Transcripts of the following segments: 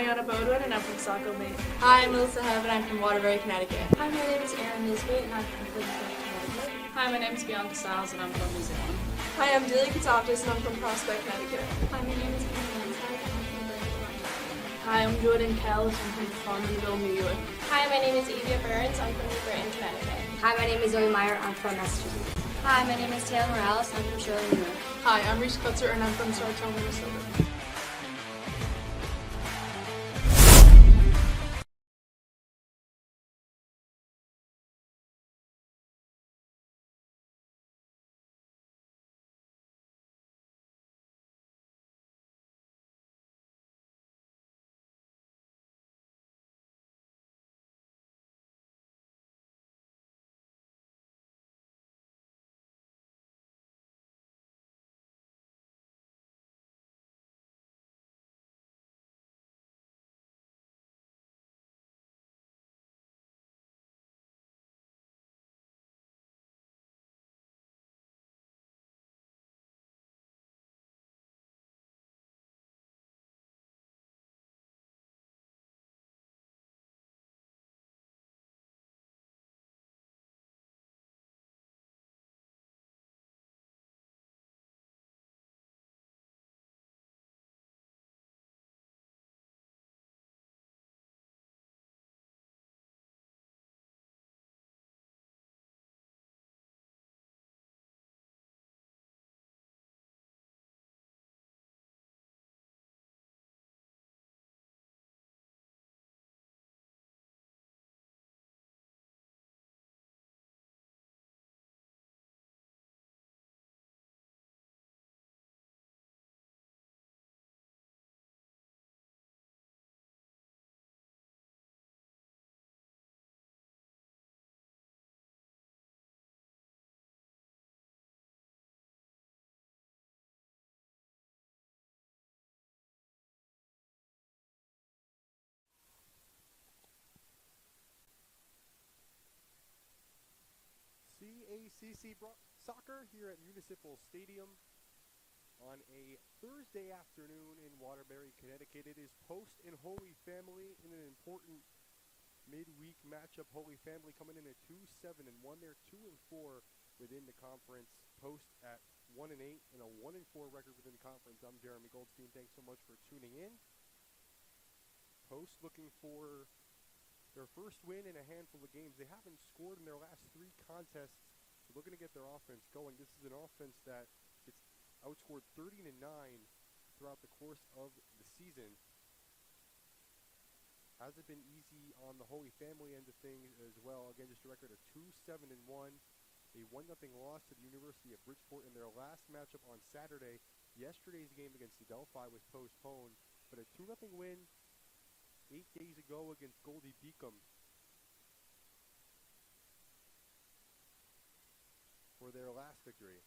Aliana Bodwin, and I'm from Saco, Maine. Hi, I'm Melissa Hebb, and I'm from Waterbury, Connecticut. Hi, my name is Erin Nisbet, and I'm from Quincy, Connecticut. Hi, my name is Bianca Stiles, and I'm from New Zealand. Hi, I'm Delia Katoptis, and I'm from Prospect, Connecticut. Hi, my name is Anna Lanside, and I'm from Brandon. Hi, I'm Jordan Callis, I'm from Fondyville, New York. Hi, my name is Evia Burns, I'm from New Britain, Connecticut. Hi, my name is Zoe Meyer, I'm from Massachusetts. Hi, my name is Taylor Morales, I'm from Shirley, New York. Hi, I'm Reese Kutzer, and I'm from Sartell, Minnesota. CACC soccer here at Municipal Stadium on a Thursday afternoon in Waterbury, Connecticut. It is Post and Holy Family in an important midweek matchup. Holy Family coming in at 2-7-1. They're 2-4 within the conference. Post at 1-8 and a 1-4 record within the conference. I'm Jeremy Goldstein. Thanks so much for tuning in. Post looking for their first win in a handful of games. They haven't scored in their last 3 contests. So looking to get their offense going. This is an offense that gets outscored 30-9 throughout the course of the season. Hasn't been easy on the Holy Family end of things as well. Again, just a record of 2-7-1. A 1-0 loss to the University of Bridgeport in their last matchup on Saturday. Yesterday's game against Adelphi was postponed, but a 2-0 win 8 days ago against Goldie Beacom for their last victory.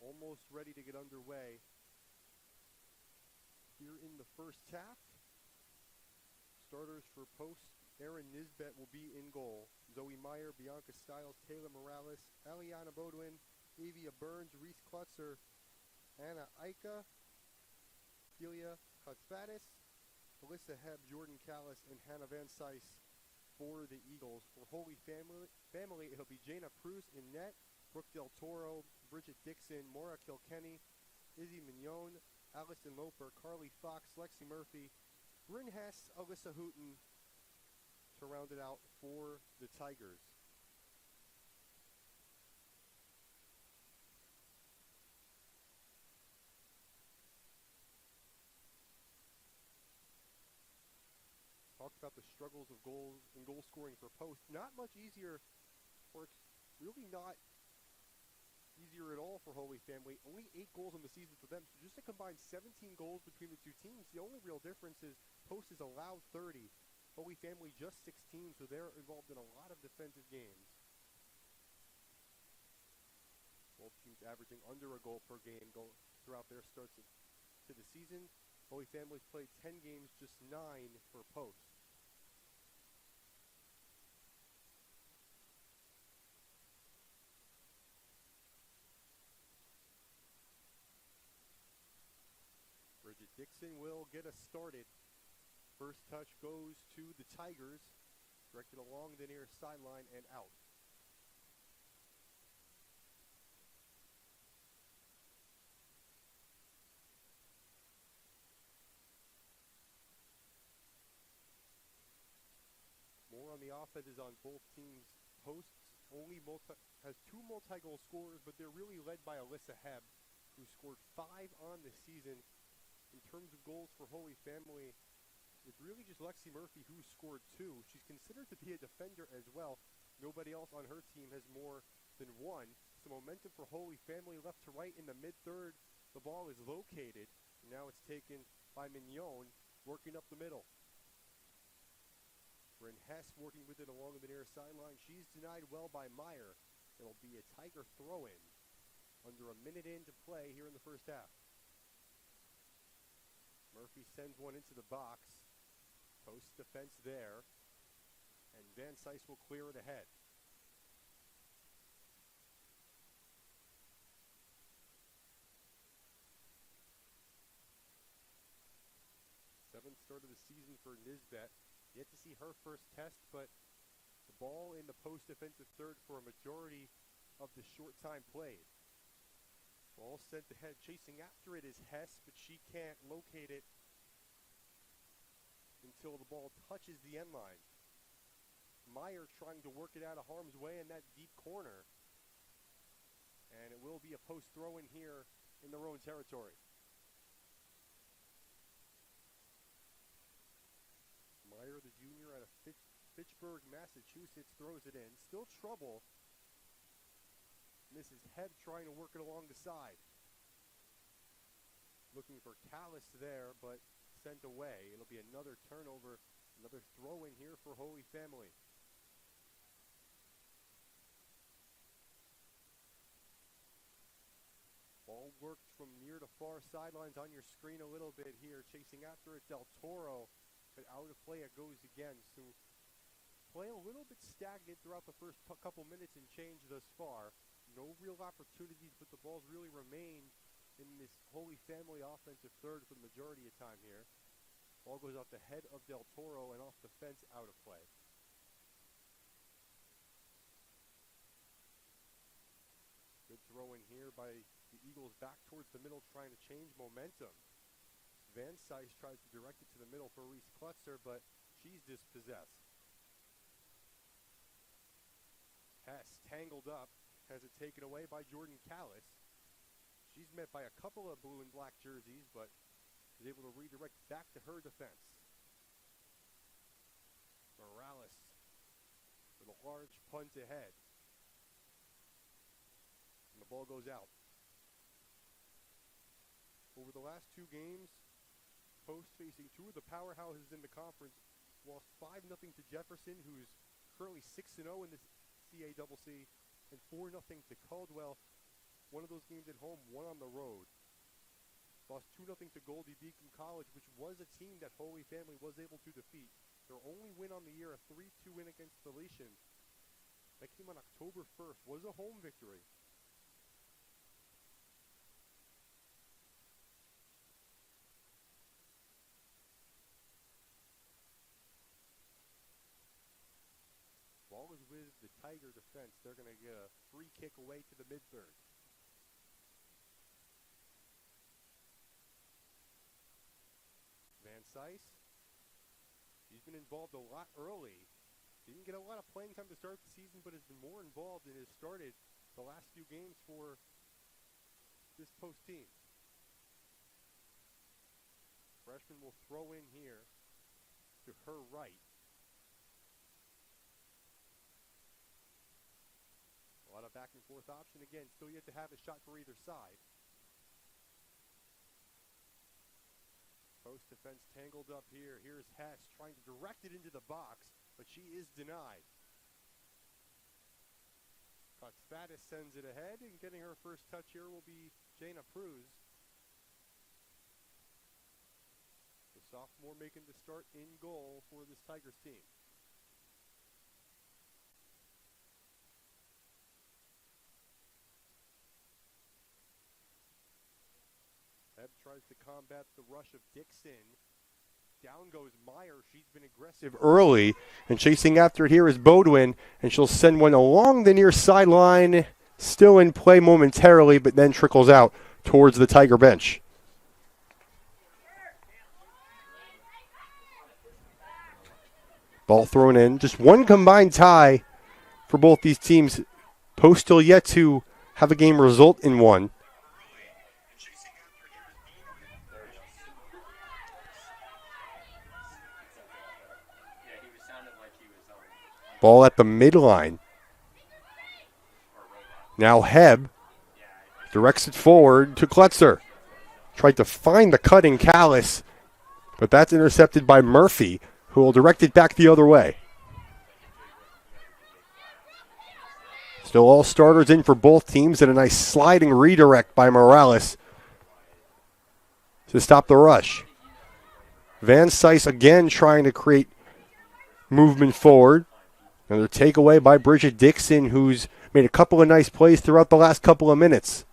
Almost ready to get underway here in the first half. Starters for Post, Erin Nisbet will be in goal. Zoe Meyer, Bianca Stiles, Taylor Morales, Aliana Bodwin, Evia Burns, Reese Klutzer, Anna Aika, Delia Katsvatis, Melissa Hebb, Jordan Callis, and Hannah Van Sice for the Eagles. For Holy Family, it'll be Jana Prus in net, Brooke Del Toro, Bridget Dixon, Maura Kilkenny, Izzy Mignon, Allison Loper, Carly Fox, Lexi Murphy, Bryn Hess, Alyssa Hooten to round it out for the Tigers. Talked about the struggles of goals and goal scoring for Post. Not much easier, or it's really not easier at all for Holy Family. Only 8 goals in the season for them. So just a combined 17 goals between the two teams. The only real difference is Post is allowed 30. Holy Family just 16, so they're involved in a lot of defensive games. Both teams averaging under a goal per game throughout their starts to the season. Holy Family's played 10 games, just 9 for Post. Dixon will get us started. First touch goes to the Tigers, directed along the near sideline and out. More on the offenses on both teams' posts. Has two multi-goal scorers, but they're really led by Alyssa Hebb, who scored 5 on the season. In terms of goals for Holy Family, it's really just Lexi Murphy who scored 2. She's considered to be a defender as well. Nobody else on her team has more than 1. So momentum for Holy Family left to right in the mid-third. The ball is located. Now it's taken by Mignon, working up the middle. Bryn Hess working with it along the near sideline. She's denied well by Meyer. It'll be a Tiger throw-in under a minute in to play here in the first half. Murphy sends one into the box. Post defense there. And Van Sice will clear it ahead. Seventh start of the season for Nisbet. Yet to see her first test, but the ball in the post defensive third for a majority of the short time played. Ball sent ahead. Chasing after it is Hess, but she can't locate it until the ball touches the end line. Meyer trying to work it out of harm's way in that deep corner. And it will be a post throw in here in their own territory. Meyer, the junior out of Fitchburg, Massachusetts, throws it in. Still trouble. Mrs. Hebb trying to work it along the side. Looking for Callis there, but sent away. It'll be another turnover, another throw in here for Holy Family. Ball worked from near to far sidelines on your screen a little bit here. Chasing after it, Del Toro. But out of play it goes again. So play a little bit stagnant throughout the first couple minutes and change thus far. No real opportunities, but the ball's really remained in this Holy Family offensive third for the majority of time here. Ball goes off the head of Del Toro and off the fence, out of play. Good throw in here by the Eagles back towards the middle, trying to change momentum. Van Sice tries to direct it to the middle for Reese Klutzer, but she's dispossessed. Hess tangled up, has it taken away by Jordan Callis. She's met by a couple of blue and black jerseys, but is able to redirect back to her defense. Morales with a large punt ahead. And the ball goes out. Over the last 2 games, Post facing 2 of the powerhouses in the conference, lost 5-0 to Jefferson, who's currently 6-0 in the CACC, and 4-0 to Caldwell. One of those games at home, one on the road. Lost 2-0 to Goldie Beacon College, which was a team that Holy Family was able to defeat. Their only win on the year, a 3-2 win against Felician. That came on October 1st, was a home victory. Ball is with the Tiger defense. They're going to get a free kick away to the mid-third. Van Sice, she's been involved a lot early. Didn't get a lot of playing time to start the season, but has been more involved and has started the last few games for this Post team. Freshman will throw in here to her right. A lot of back and forth option again. Still yet to have a shot for either side. Post defense tangled up here. Here's Hess trying to direct it into the box, but she is denied. Kotfatis sends it ahead, and getting her first touch here will be Jana Pruz. The sophomore making the start in goal for this Tigers team. Hebb trying tries to combat the rush of Dixon. Down goes Meyer. She's been aggressive early, and chasing after it here is Bodwin, and she'll send one along the near sideline. Still in play momentarily, but then trickles out towards the Tiger bench. Ball thrown in. Just one combined tie for both these teams. Post still yet to have a game result in one. Ball at the midline. Now Hebb directs it forward to Klutzer. Tried to find the cutting Callis, but that's intercepted by Murphy, who will direct it back the other way. Still all starters in for both teams, and a nice sliding redirect by Morales to stop the rush. Van Cise again trying to create movement forward. Another takeaway by Bridget Dixon, who's made a couple of nice plays throughout the last couple of minutes.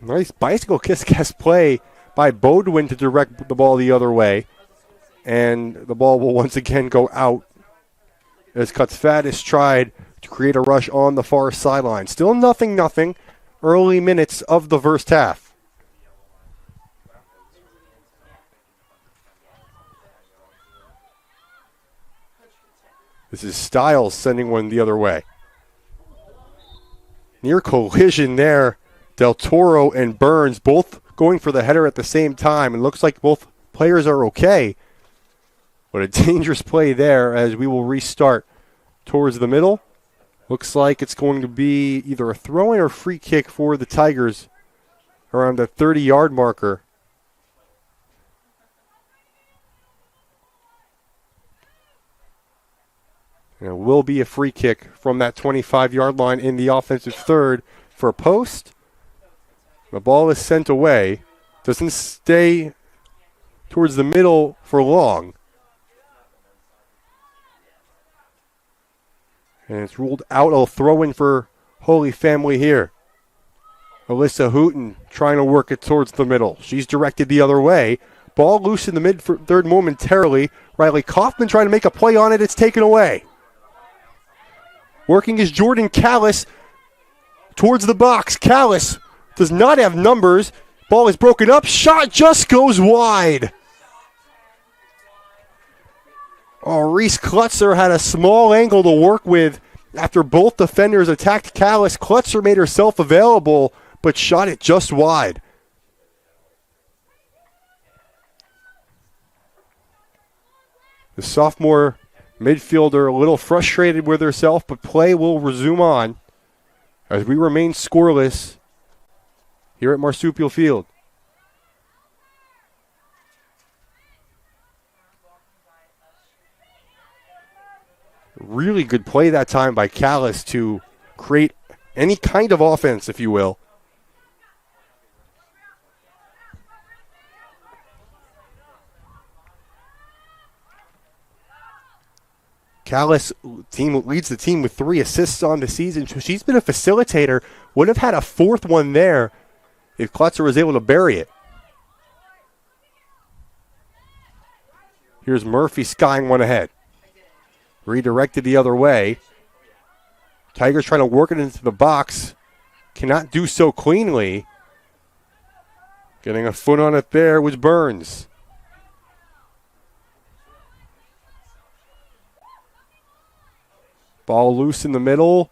Nice bicycle kiss play by Bodwin to direct the ball the other way. And the ball will once again go out as Kutzfatis tried to create a rush on the far sideline. Still nothing. Early minutes of the first half. This is Stiles sending one the other way. Near collision there. Del Toro and Burns both going for the header at the same time. It looks like both players are okay. But a dangerous play there as we will restart towards the middle. Looks like it's going to be either a throw-in or free kick for the Tigers around the 30-yard marker. And it will be a free kick from that 25-yard line in the offensive third for a post. The ball is sent away. Doesn't stay towards the middle for long. And it's ruled out. A throw-in for Holy Family here. Alyssa Hooten trying to work it towards the middle. She's directed the other way. Ball loose in the mid-third momentarily. Riley Kaufman trying to make a play on it. It's taken away. Working is Jordan Callis towards the box. Callis does not have numbers. Ball is broken up. Shot just goes wide. Oh, Reese Klutzer had a small angle to work with after both defenders attacked Callis. Klutzer made herself available, but shot it just wide. The sophomore midfielder a little frustrated with herself, but play will resume on as we remain scoreless here at Marsupial Field. Really good play that time by Callis to create any kind of offense, if you will. Callis leads the team with 3 assists on the season. So she's been a facilitator. Would have had a 4th one there if Klutzer was able to bury it. Here's Murphy skying one ahead. Redirected the other way. Tigers trying to work it into the box. Cannot do so cleanly. Getting a foot on it there was Burns. Ball loose in the middle.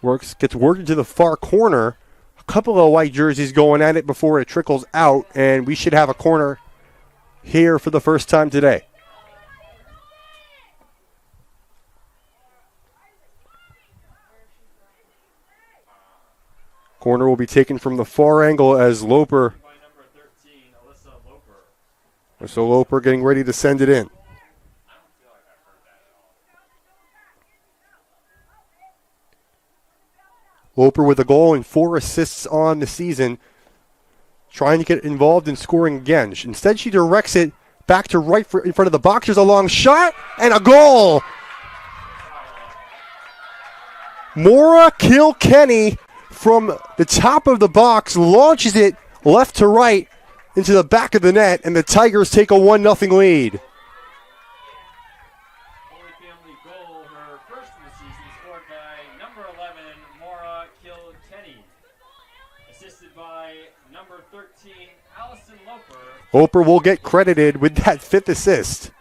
Gets worked into the far corner. A couple of white jerseys going at it before it trickles out, and we should have a corner here for the first time today. Corner will be taken from the far angle as Loper. So Loper getting ready to send it in. Loper with a goal and 4 assists on the season, trying to get involved in scoring again. Instead, she directs it back to right in front of the box. There's a long shot and a goal. Mora Kilkenny from the top of the box launches it left to right into the back of the net, and the Tigers take a 1-0 lead. Holy Family goal, her first of the season, scored by number 11, Mora Kilkenny. Assisted by number 13, Allison Loper. Loper will get credited with that 5th assist.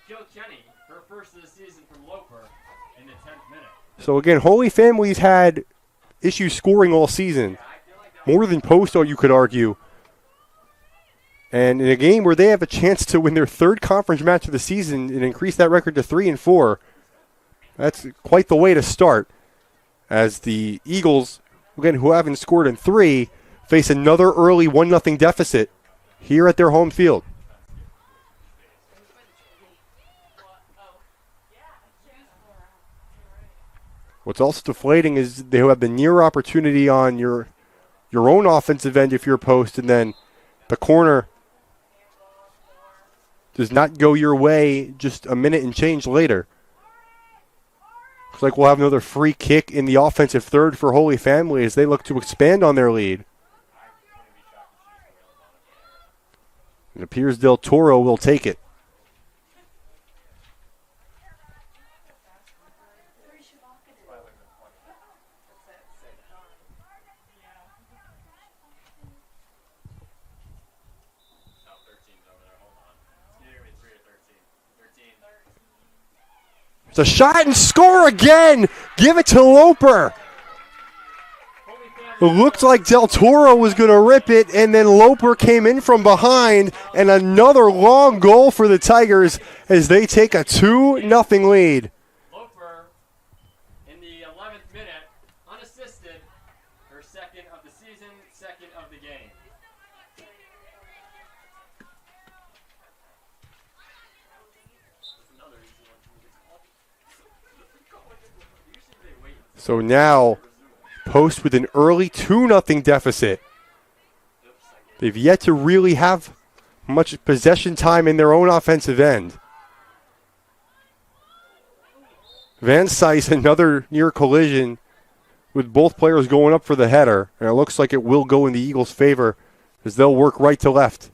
Kilkenny, her first of the season from Loper in the 10th minute. So again, Holy Family's had issues scoring all season. More than Posto, you could argue. And in a game where they have a chance to win their 3rd conference match of the season and increase that record to 3-4, that's quite the way to start. As the Eagles, again, who haven't scored in 3, face another early 1-0 deficit here at their home field. What's also deflating is they have the near opportunity on your own offensive end if you're a post, and then the corner does not go your way just a minute and change later. Looks like we'll have another free kick in the offensive third for Holy Family as they look to expand on their lead. It appears Del Toro will take it. It's a shot and score again. Give it to Loper. It looked like Del Toro was going to rip it, and then Loper came in from behind, and another long goal for the Tigers as they take a 2-0 lead. Loper in the 11th minute, unassisted, her 2nd of the season, 2nd of the game. So now, Post with an early 2-0 deficit. They've yet to really have much possession time in their own offensive end. Van Sice, another near collision with both players going up for the header. And it looks like it will go in the Eagles' favor as they'll work right to left.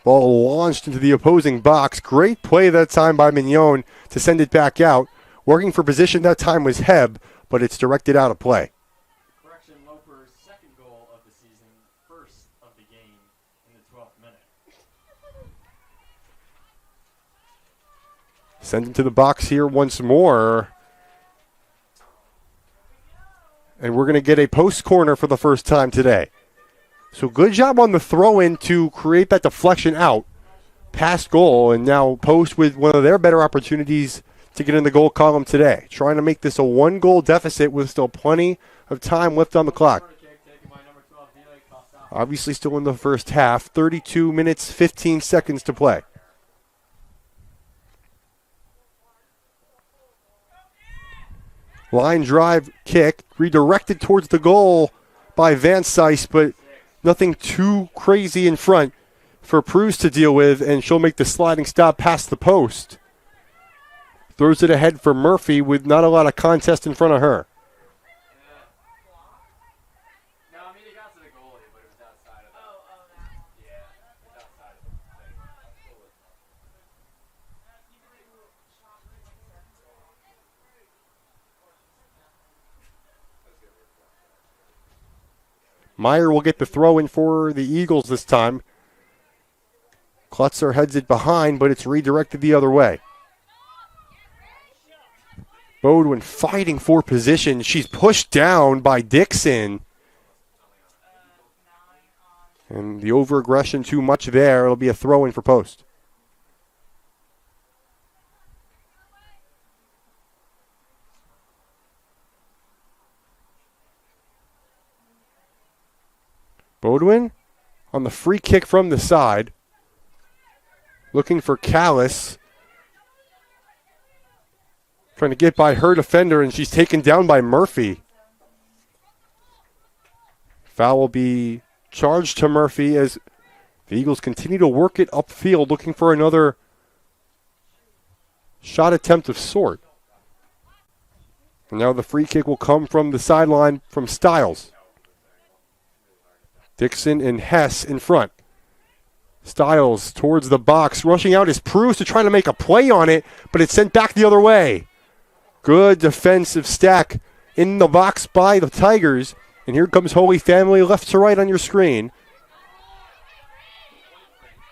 Ball launched into the opposing box. Great play that time by Mignon to send it back out. Working for position that time was Heb, but it's directed out of play. Correction, Loper's 2nd goal of the season, 1st of the game in the 12th minute. Send it to the box here once more. And we're going to get a post corner for the first time today. So good job on the throw-in to create that deflection out past goal, and now Post with one of their better opportunities to get in the goal column today. Trying to make this a 1-goal deficit with still plenty of time left on the clock. Obviously still in the first half, 32 minutes, 15 seconds to play. Line drive kick, redirected towards the goal by Van Sice, but nothing too crazy in front for Pruse to deal with, and she'll make the sliding stop past the post. Throws it ahead for Murphy with not a lot of contest in front of her. No, I mean, it got to the goalie, but it was outside of the... Yeah, it's outside of the thing. Meyer will get the throw in for the Eagles this time. Klutzer heads it behind, but it's redirected the other way. Bodwin fighting for position. She's pushed down by Dixon. And the over-aggression too much there. It'll be a throw in for Post. Bodwin on the free kick from the side. looking for Callis. Trying to get by her defender, and she's taken down by Murphy. Foul will be charged to Murphy as the Eagles continue to work it upfield, looking for another shot attempt of sort. And now the free kick will come from the sideline from Stiles. Dixon and Hess in front. Stiles towards the box. Rushing out is Pruse to try to make a play on it, but it's sent back the other way. Good defensive stack in the box by the Tigers. And here comes Holy Family left to right on your screen.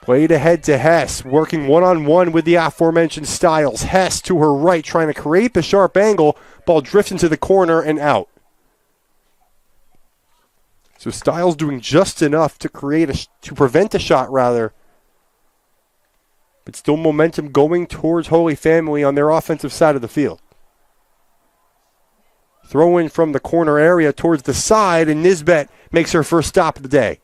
Played ahead to Hess, working one-on-one with the aforementioned Stiles. Hess to her right, trying to create the sharp angle. Ball drifts into the corner and out. So Stiles doing just enough to prevent a shot, rather. But still momentum going towards Holy Family on their offensive side of the field. Throw in from the corner area towards the side, and Nisbet makes her first stop of the day.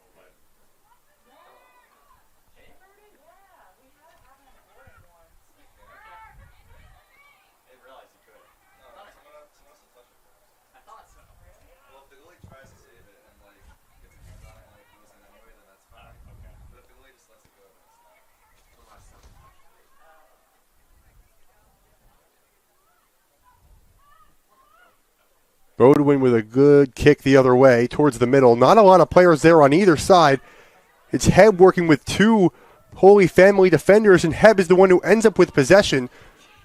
Bodwin with a good kick the other way towards the middle. Not a lot of players there on either side. It's Hebb working with two Holy Family defenders, and Hebb is the one who ends up with possession.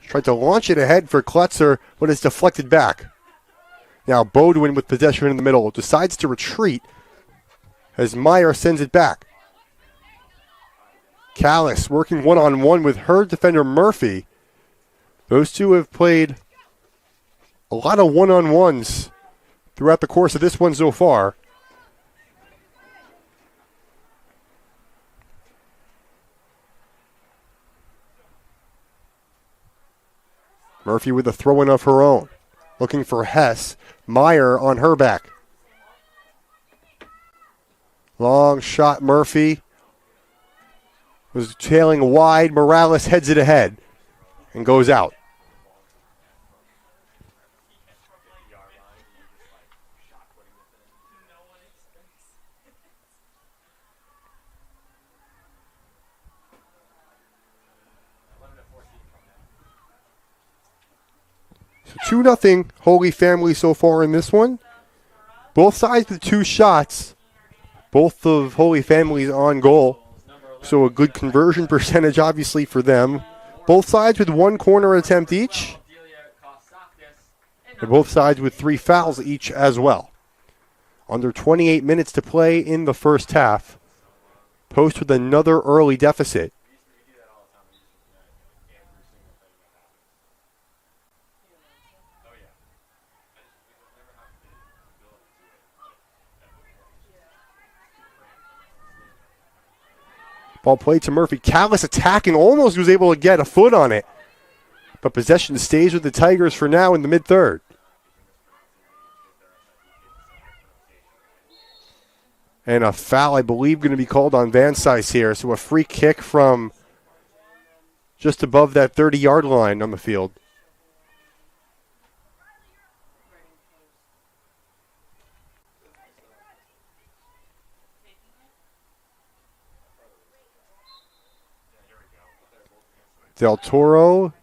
Tried to launch it ahead for Klutzer, but it's deflected back. Now Bodwin with possession in the middle decides to retreat as Meyer sends it back. Callis working one-on-one with her defender Murphy. Those two have played a lot of one-on-ones throughout the course of this one so far. Murphy with a throw-in of her own. Looking for Hess. Meyer on her back. Long shot Murphy. Was tailing wide. Morales heads it ahead and goes out. So 2-0 Holy Family so far in this one. Both sides with two shots. Both of Holy Families on goal. So a good conversion percentage obviously for them. Both sides with one corner attempt each. And both sides with 3 fouls each as well. Under 28 minutes to play in the first half. Post with another early deficit. Ball played to Murphy. Callis attacking, almost was able to get a foot on it. But possession stays with the Tigers for now in the mid-third. And a foul, I believe, going to be called on Van Cise here. So a free kick from just above that 30-yard line on the field. Del Toro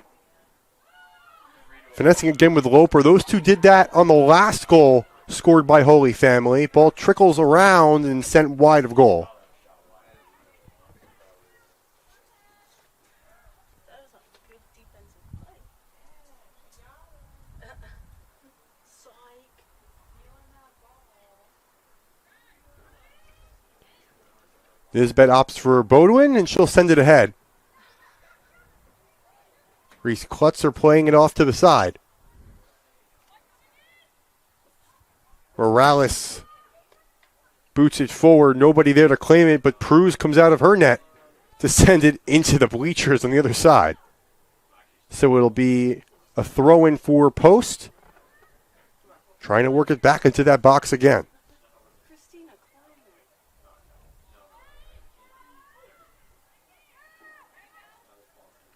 finessing again with Loper. Those two did that on the last goal scored by Holy Family. Ball trickles around and sent wide of goal. Nisbet opts for Bodwin, and she'll send it ahead. Reese Klutzer playing it off to the side. Morales boots it forward. Nobody there to claim it, but Pruse comes out of her net to send it into the bleachers on the other side. So it'll be a throw-in for Post. Trying to work it back into that box again.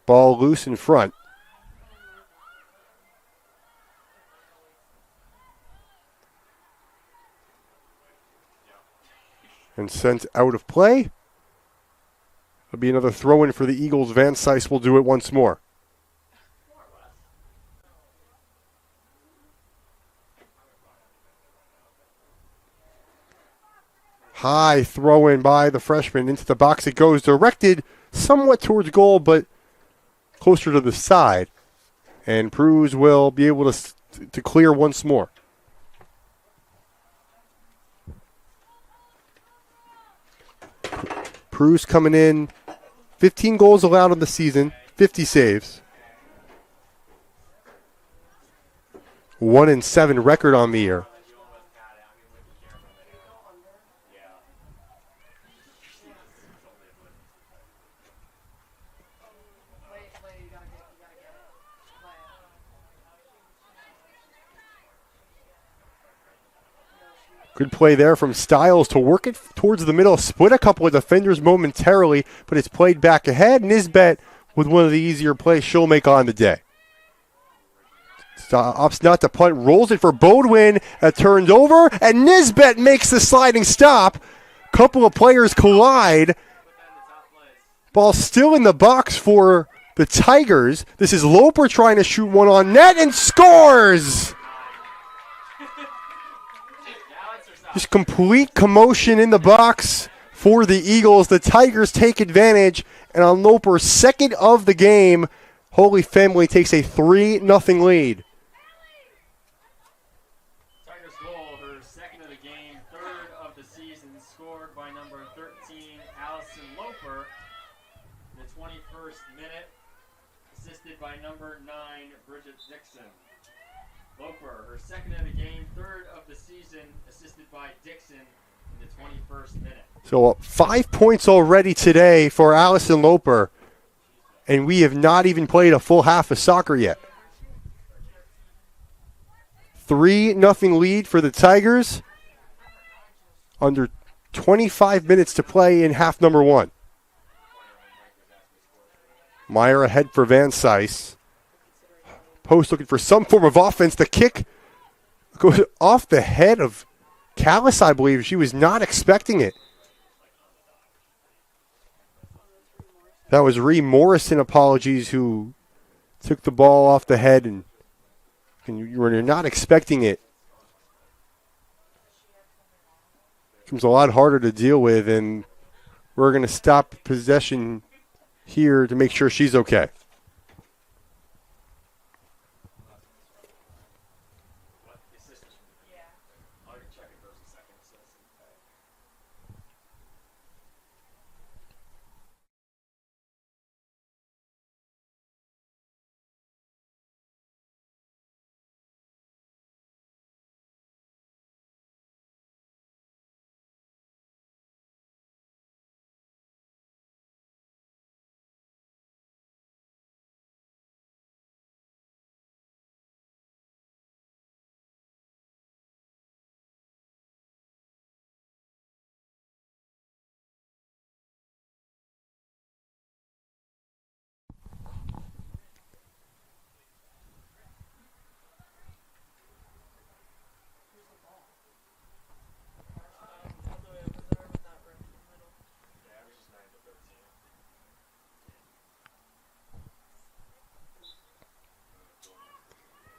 Ball loose in front. And sent out of play. It'll be another throw-in for the Eagles. Van Cise will do it once more. High throw-in by the freshman into the box. It goes directed somewhat towards goal, but closer to the side. And Pruz will be able to clear once more. Pruz coming in, 15 goals allowed in the season, 50 saves. 1-7 record on the year. Good play there from Stiles to work it towards the middle. Split a couple of defenders momentarily, but it's played back ahead. Nisbet with one of the easier plays she'll make on the day. Opts not to punt, rolls it for Bodwin. It turns over, and Nisbet makes the sliding stop. Couple of players collide. Ball still in the box for the Tigers. This is Loper trying to shoot one on net and scores! Just complete commotion in the box for the Eagles. The Tigers take advantage, and on Loper's second of the game, Holy Family takes a 3-0 lead. Tigers goal, her second of the game, third of the season, scored by number 13, Allison Loper, in the 21st minute, assisted by number 9, Bridget Dixon. Loper, her second of the game, third of the season, assisted by Dixon in the 21st minute. So 5 points already today for Allison Loper, and we have not even played a full half of soccer yet. 3-0 lead for the Tigers. Under 25 minutes to play in half number one. Meyer ahead for Van Cise. Post looking for some form of offense. The kick goes off the head of Callis, I believe. She was not expecting it. That was Ree Morrison, apologies, who took the ball off the head, and you're not expecting it. It becomes a lot harder to deal with, and we're going to stop possession here to make sure she's okay.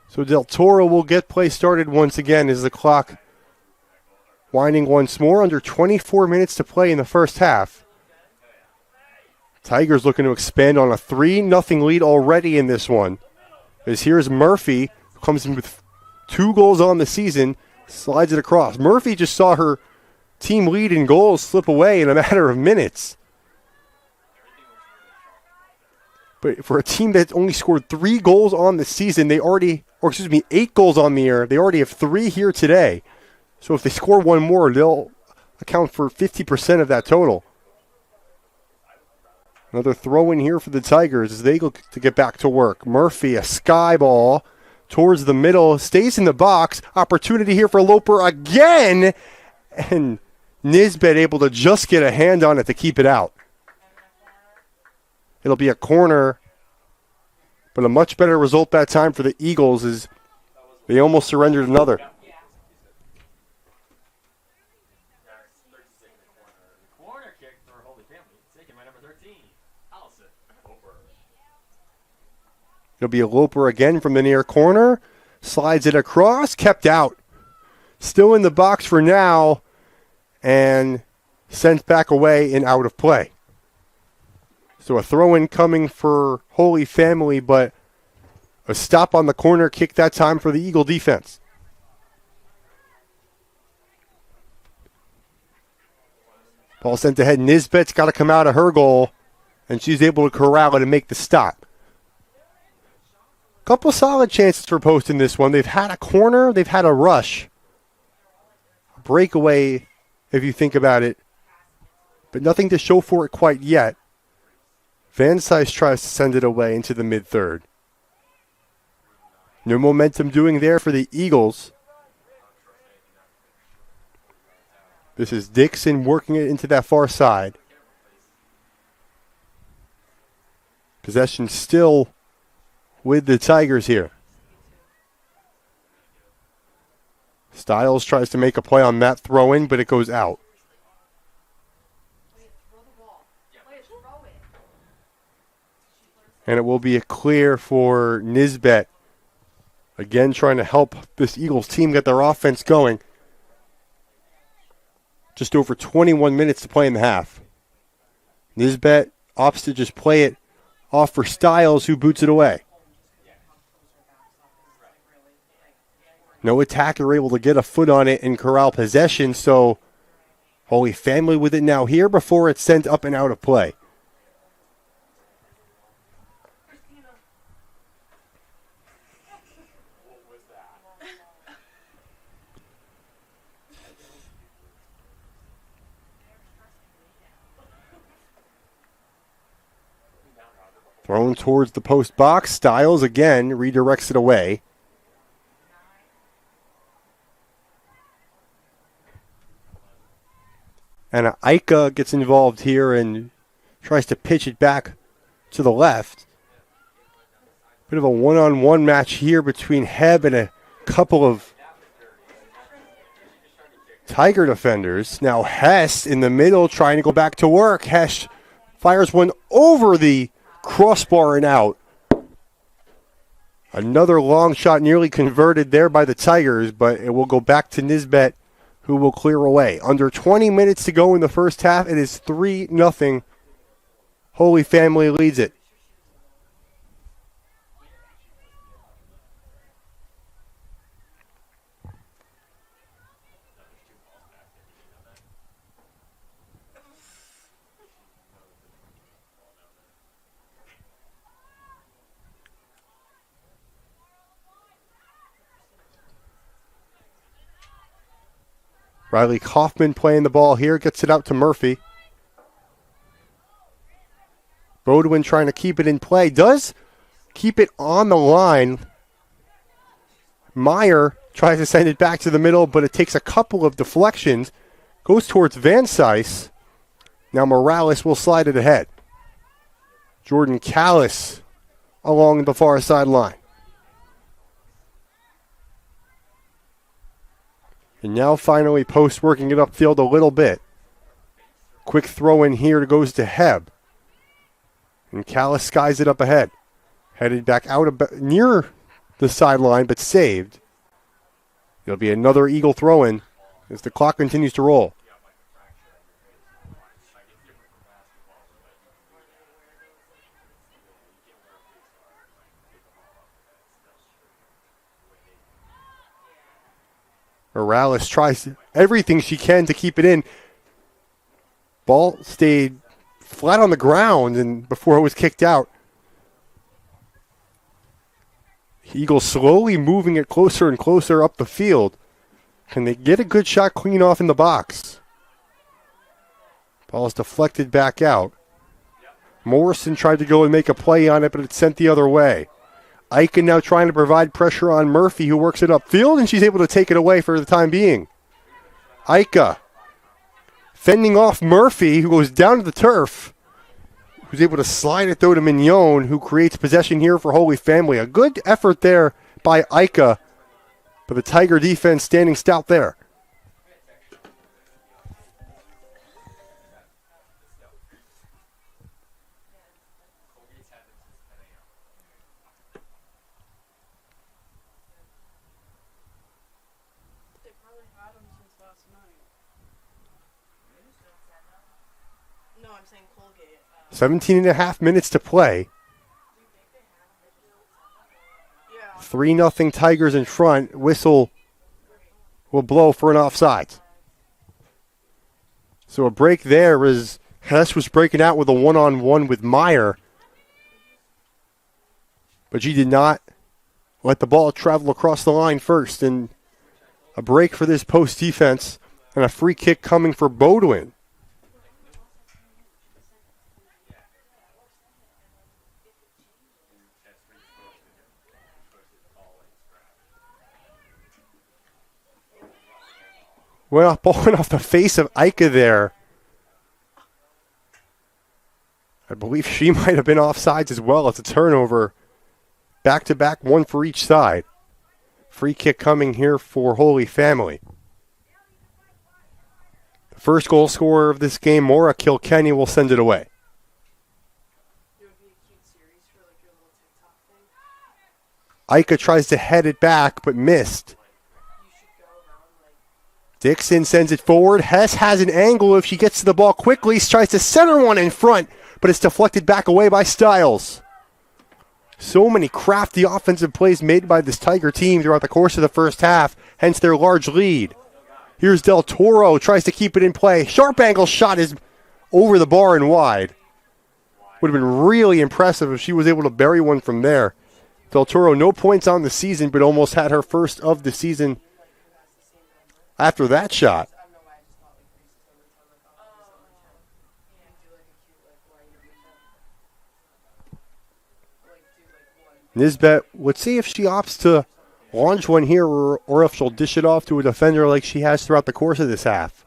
So Del Toro will get play started once again as the clock winding once more. Under 24 minutes to play in the first half. Tigers looking to expand on a 3-0 lead already in this one. As here's Murphy, who comes in with 2 goals on the season, slides it across. Murphy just saw her team lead in goals slip away in a matter of minutes. But for a team that only scored 3 goals on the season, 8 goals on the year. They already have 3 here today. So if they score one more, they'll account for 50% of that total. Another throw in here for the Tigers as they look to get back to work. Murphy, a sky ball towards the middle, stays in the box. Opportunity here for Loper again. And Nisbet able to just get a hand on it to keep it out. It'll be a corner But a much better result that time for the Eagles is they almost surrendered another. Corner kick for Holy Family, taken by number 13, Allison Loper. It'll be a Loper again from the near corner. Slides it across, kept out. Still in the box for now, and sent back away and out of play. So a throw-in coming for Holy Family, but a stop on the corner kick that time for the Eagle defense. Ball sent ahead. Nisbet's got to come out of her goal, and she's able to corral it and make the stop. Couple solid chances for Post in this one. They've had a corner. They've had a rush. A breakaway, if you think about it. But nothing to show for it quite yet. Van Cise tries to send it away into the mid-third. No momentum doing there for the Eagles. This is Dixon working it into that far side. Possession still with the Tigers here. Stiles tries to make a play on that throw-in, but it goes out. And it will be a clear for Nisbet. Again, trying to help this Eagles team get their offense going. Just over 21 minutes to play in the half. Nisbet opts to just play it off for Stiles, who boots it away. No attacker able to get a foot on it and corral possession, so Holy Family with it now here before it's sent up and out of play. Thrown towards the post box. Stiles again redirects it away. And Ika gets involved here and tries to pitch it back to the left. Bit of a one-on-one match here between Heb and a couple of Tiger defenders. Now Hess in the middle trying to go back to work. Hess fires one over the crossbar and out. Another long shot nearly converted there by the Tigers, but it will go back to Nisbet, who will clear away. Under 20 minutes to go in the first half. It is 3-0. Holy Family leads it. Riley Kaufman playing the ball here, gets it out to Murphy. Bodwin trying to keep it in play, does keep it on the line. Meyer tries to send it back to the middle, but it takes a couple of deflections, goes towards Van Cise. Now Morales will slide it ahead. Jordan Callis along the far sideline. And now finally Post working it upfield a little bit. Quick throw in here goes to Heb. And Callis skies it up ahead. Headed back out near the sideline, but saved. It'll be another Eagle throw in as the clock continues to roll. Morales tries everything she can to keep it in. Ball stayed flat on the ground and before it was kicked out. Eagles slowly moving it closer and closer up the field. Can they get a good shot clean off in the box? Ball is deflected back out. Morrison tried to go and make a play on it, but it's sent the other way. Eichen now trying to provide pressure on Murphy, who works it upfield, and she's able to take it away for the time being. Ika fending off Murphy, who goes down to the turf. who's able to slide it though to Mignon, who creates possession here for Holy Family. A good effort there by Ika, but the Tiger defense standing stout there. They probably had them since last night. No, I'm saying Colgate. 17 and a half minutes to play. 3-0 Tigers in front. Whistle will blow for an offside. So a break there as Hess was breaking out with a one-on-one with Meyer. But she did not let the ball travel across the line first. And a break for this post defense and a free kick coming for Bodwin. Well, ball went off the face of Ika there. I believe she might have been offsides as well. It's a turnover. Back-to-back, one for each side. Free kick coming here for Holy Family. The first goal scorer of this game, Maura Kilkenny, will send it away. Ika tries to head it back, but missed. Dixon sends it forward. Hess has an angle if she gets to the ball quickly. She tries to center one in front, but it's deflected back away by Stiles. So many crafty offensive plays made by this Tiger team throughout the course of the first half, hence their large lead. Here's Del Toro, tries to keep it in play. Sharp angle shot is over the bar and wide. Would have been really impressive if she was able to bury one from there. Del Toro, no points on the season, but almost had her first of the season after that shot. Nisbet, let's see if she opts to launch one here or if she'll dish it off to a defender like she has throughout the course of this half.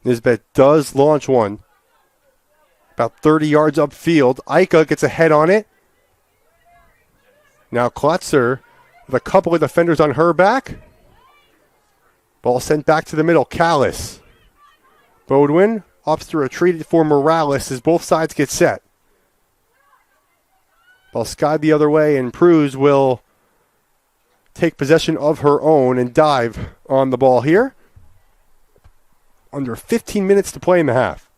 Nisbet does launch one. About 30 yards upfield. Ika gets a head on it. Now Klutzer with a couple of defenders on her back. Ball sent back to the middle. Callis. Bodwin opts to retreat it for Morales as both sides get set. Ball skied the other way, and Pruz will take possession of her own and dive on the ball here. Under 15 minutes to play in the half.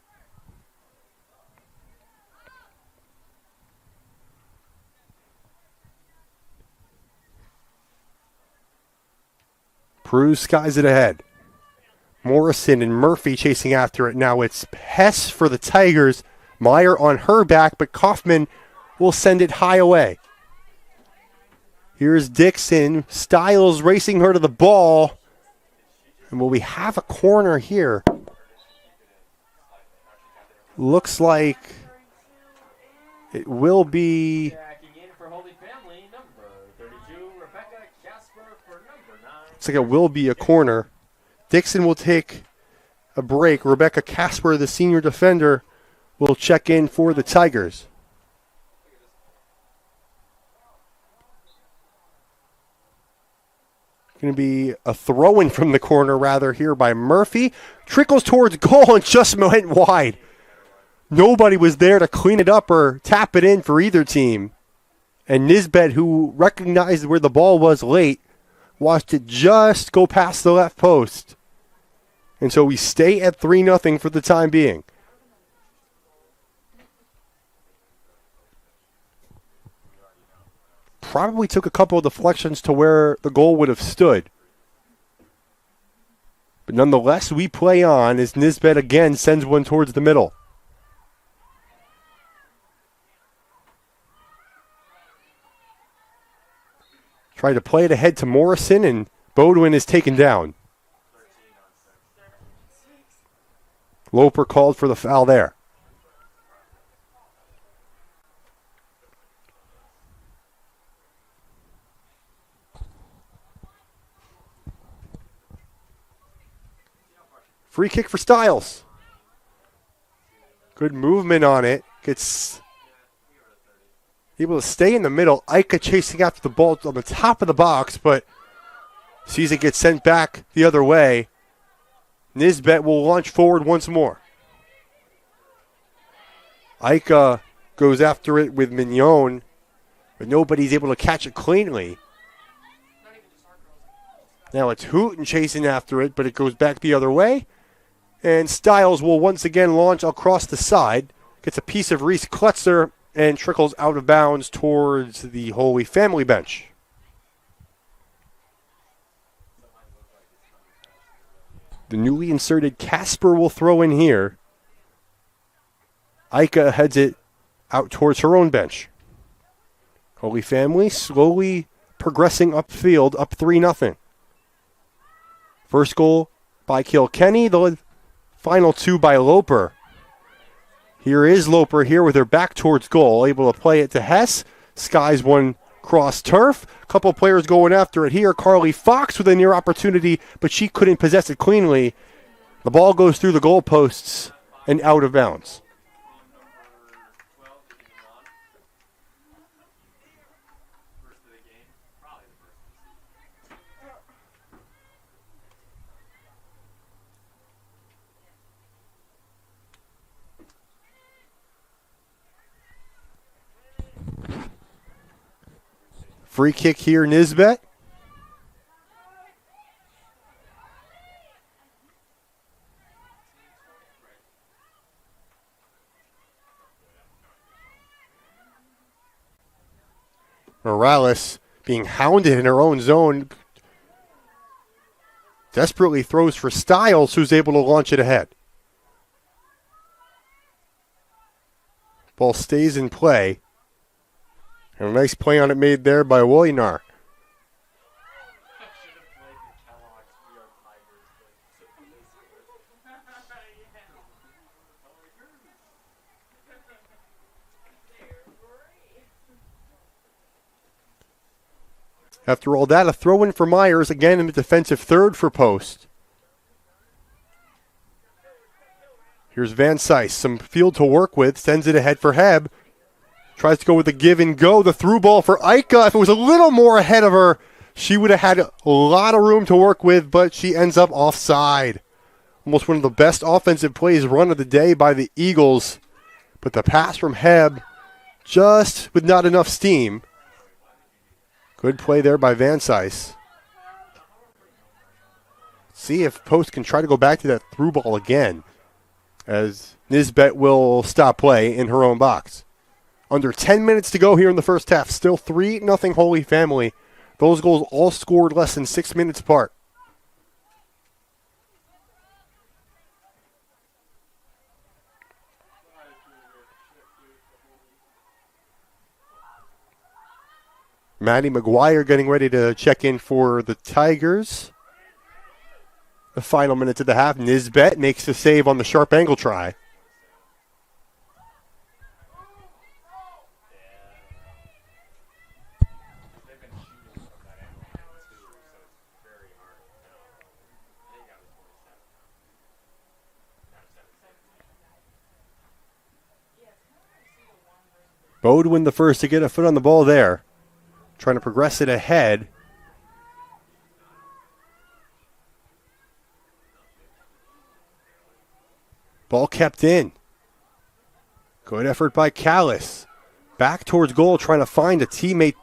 Pruz skies it ahead. Morrison and Murphy chasing after it. Now it's Hess for the Tigers. Meyer on her back, but Kaufman will send it high away. Here's Dixon. Stiles racing her to the ball. And will we have a corner here? Looks like it will be. Checking in for Holy Family, number 32, Rebecca Casper for number 9. Looks like it will be a corner. Dixon will take a break. Rebecca Casper, the senior defender, will check in for the Tigers. Going to be a throw-in from the corner, rather, here by Murphy. Trickles towards goal and just went wide. Nobody was there to clean it up or tap it in for either team. And Nisbet, who recognized where the ball was late, watched it just go past the left post. And so we stay at 3-0 for the time being. Probably took a couple of deflections to where the goal would have stood. But nonetheless, we play on as Nisbet again sends one towards the middle. Tried to play it ahead to Morrison, and Bodwin is taken down. Loper called for the foul there. Free kick for Styles. Good movement on it. Gets able to stay in the middle. Ika chasing after the ball on the top of the box, but sees it get sent back the other way. Nisbet will launch forward once more. Ika goes after it with Mignon, but nobody's able to catch it cleanly. Now it's Hooten chasing after it, but it goes back the other way. And Styles will once again launch across the side. Gets a piece of Reese Kletzer and trickles out of bounds towards the Holy Family bench. The newly inserted Casper will throw in here. Ika heads it out towards her own bench. Holy Family slowly progressing upfield, up 3-0. First goal by Kilkenny, the final two by Loper. Here is Loper here with her back towards goal, able to play it to Hess. Skies one cross turf. A couple players going after it here. Carly Fox with a near opportunity, but she couldn't possess it cleanly. The ball goes through the goalposts and out of bounds. Free kick here, Nisbet. Morales being hounded in her own zone. Desperately throws for Styles, who's able to launch it ahead. Ball stays in play. And a nice play on it made there by Wolinar. After all that, a throw-in for Myers, again in the defensive third for Post. Here's Van Cise, some field to work with, sends it ahead for Heb. Tries to go with the give and go. The through ball for Ika. If it was a little more ahead of her, she would have had a lot of room to work with, but she ends up offside. Almost one of the best offensive plays run of the day by the Eagles. But the pass from Heb, just with not enough steam. Good play there by Van Cise. See if Post can try to go back to that through ball again, as Nisbet will stop play in her own box. Under 10 minutes to go here in the first half. Still 3-0 Holy Family. Those goals all scored less than 6 minutes apart. Maddie McGuire getting ready to check in for the Tigers. The final minutes of the half. Nisbet makes the save on the sharp angle try. Bodwin the first to get a foot on the ball there. Trying to progress it ahead. Ball kept in. Good effort by Callis. Back towards goal, trying to find a teammate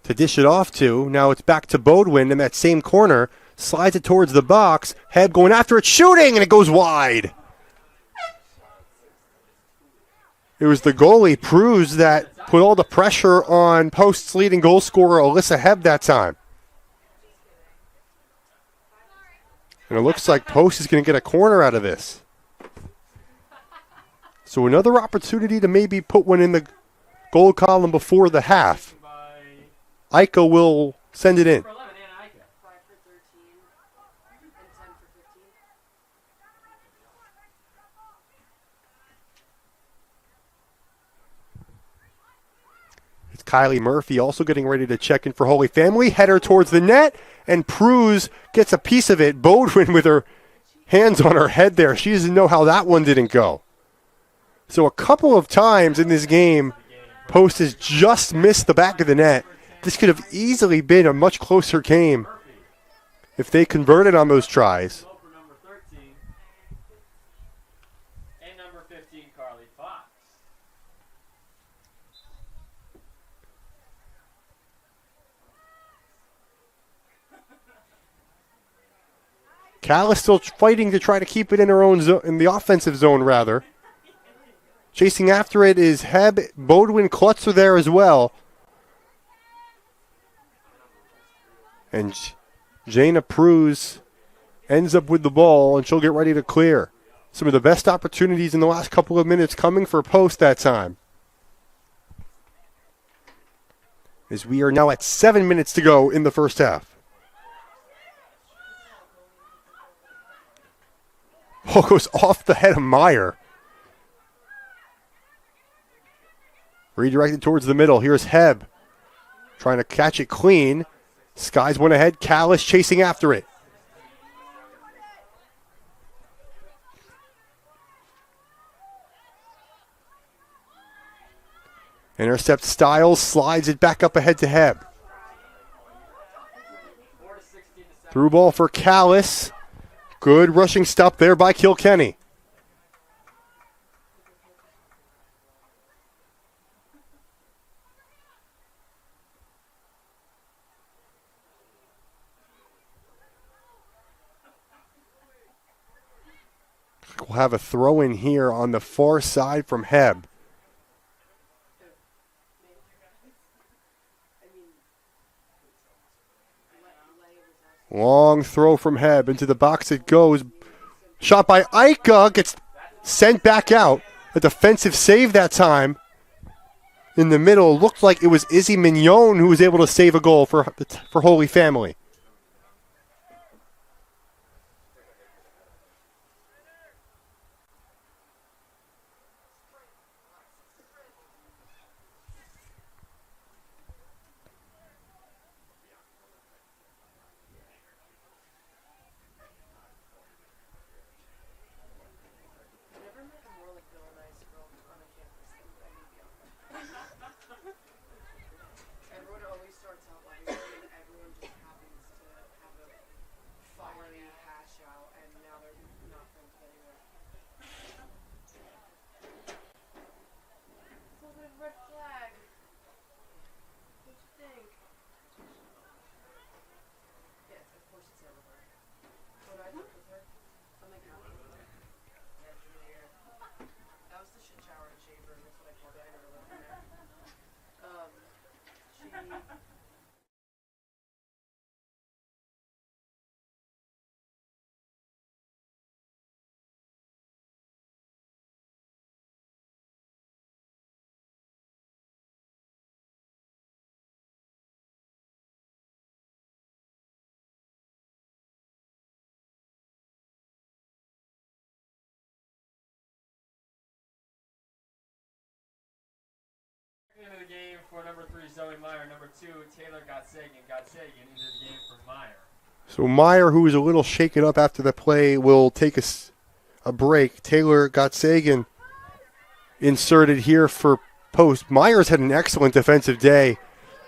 to dish it off to. Now it's back to Bodwin in that same corner. Slides it towards the box. Heb going after it, shooting, and it goes wide. It was the goalie, Pruz, that put all the pressure on Post's leading goal scorer, Alyssa Heb, that time. And it looks like Post is going to get a corner out of this. So another opportunity to maybe put one in the goal column before the half. Ika will send it in. It's Kylie Murphy also getting ready to check in for Holy Family. Header towards the net, and Pruz gets a piece of it. Bodwin with her hands on her head there. She doesn't know how that one didn't go. So a couple of times in this game, Post has just missed the back of the net. This could have easily been a much closer game if they converted on those tries. Loper number 13. And number 15, Carly Fox. Callis still fighting to try to keep it in her own zone, in the offensive zone rather. Chasing after it is Heb. Bodwin Klutz are there as well. And Jana Pruz ends up with the ball, and she'll get ready to clear. Some of the best opportunities in the last couple of minutes coming for Post that time. As we are now at 7 minutes to go in the first half. Ball goes off the head of Meyer. Redirected towards the middle. Here's Heb trying to catch it clean. Skies went ahead. Callis chasing after it. Intercept Styles, slides it back up ahead to Heb. Through ball for Callis. Good rushing stop there by Kilkenny. We'll have a throw in here on the far side from Heb. Long throw from Heb. Into the box it goes. Shot by Ika. Gets sent back out. A defensive save that time. In the middle, looked like it was Izzy Mignon who was able to save a goal for Holy Family. Into the game for number 3, Zoe Meyer. Number 2, Taylor Gotsagan. Gotsagan into the game for Meyer. So Meyer, who is a little shaken up after the play, will take a break. Taylor Gotsagan inserted here for Post. Meyer's had an excellent defensive day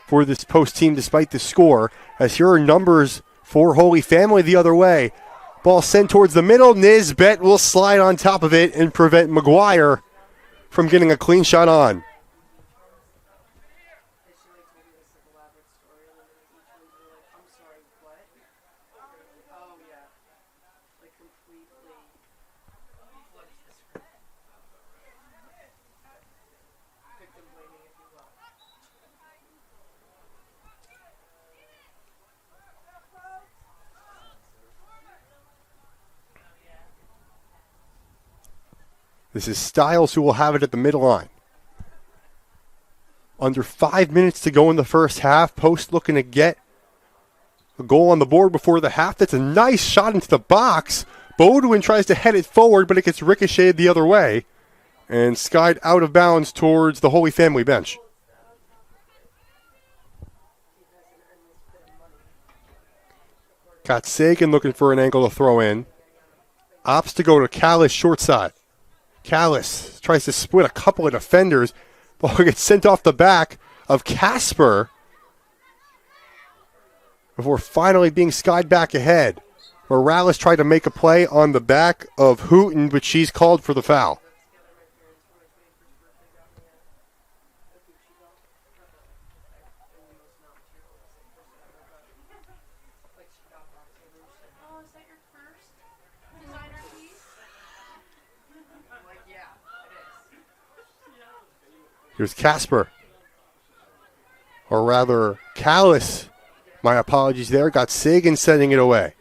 for this Post team despite the score. As here are numbers for Holy Family the other way. Ball sent towards the middle. Nisbet will slide on top of it and prevent McGuire from getting a clean shot on. This is Styles who will have it at the middle line. Under 5 minutes to go in the first half. Post looking to get a goal on the board before the half. That's a nice shot into the box. Bodwin tries to head it forward, but it gets ricocheted the other way and skied out of bounds towards the Holy Family bench. Got Sagan looking for an angle to throw in. Opts to go to Callis short side. Callis tries to split a couple of defenders. Ball gets sent off the back of Casper before finally being skied back ahead. Morales tried to make a play on the back of Hooten, but she's called for the foul. Here's Casper. Or rather, Callis. My apologies there. Got Sagan sending it away.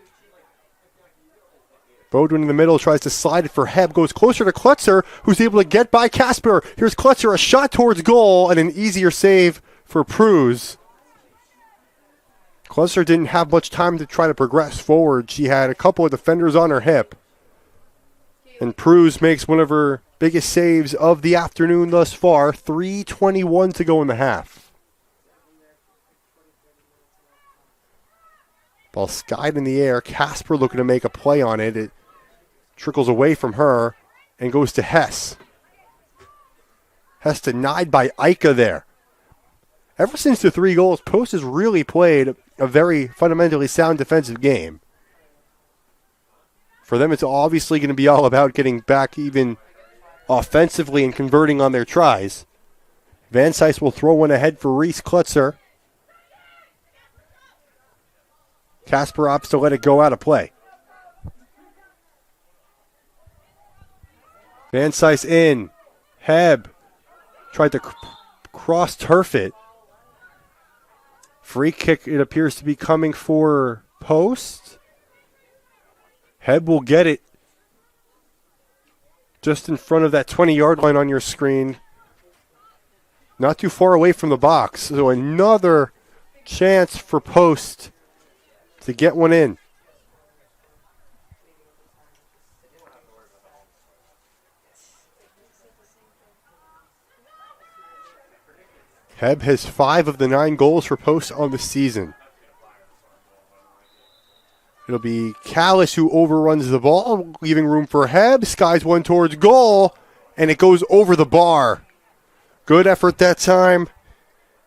Bodwin in the middle tries to slide it for Heb. Goes closer to Klutzer, who's able to get by Casper. Here's Klutzer, a shot towards goal, and an easier save for Pruz. Klutzer didn't have much time to try to progress forward. She had a couple of defenders on her hip. And Pruz makes one of her biggest saves of the afternoon thus far. 3:21 to go in the half. Ball skied in the air. Casper looking to make a play on it. It trickles away from her and goes to Hess. Hess denied by Ika there. Ever since the 3 goals, Post has really played a very fundamentally sound defensive game. For them, it's obviously going to be all about getting back even offensively and converting on their tries. Van Cise will throw one ahead for Reese Klutzer. Casper opts to let it go out of play. Van Cise in. Heb tried to cross-turf it. Free kick, it appears to be coming for Post. Heb will get it just in front of that 20-yard line on your screen. Not too far away from the box. So another chance for Post to get one in. Heb has 5 of the 9 goals for Post on the season. It'll be Callis who overruns the ball, leaving room for Heb. Skies one towards goal, and it goes over the bar. Good effort that time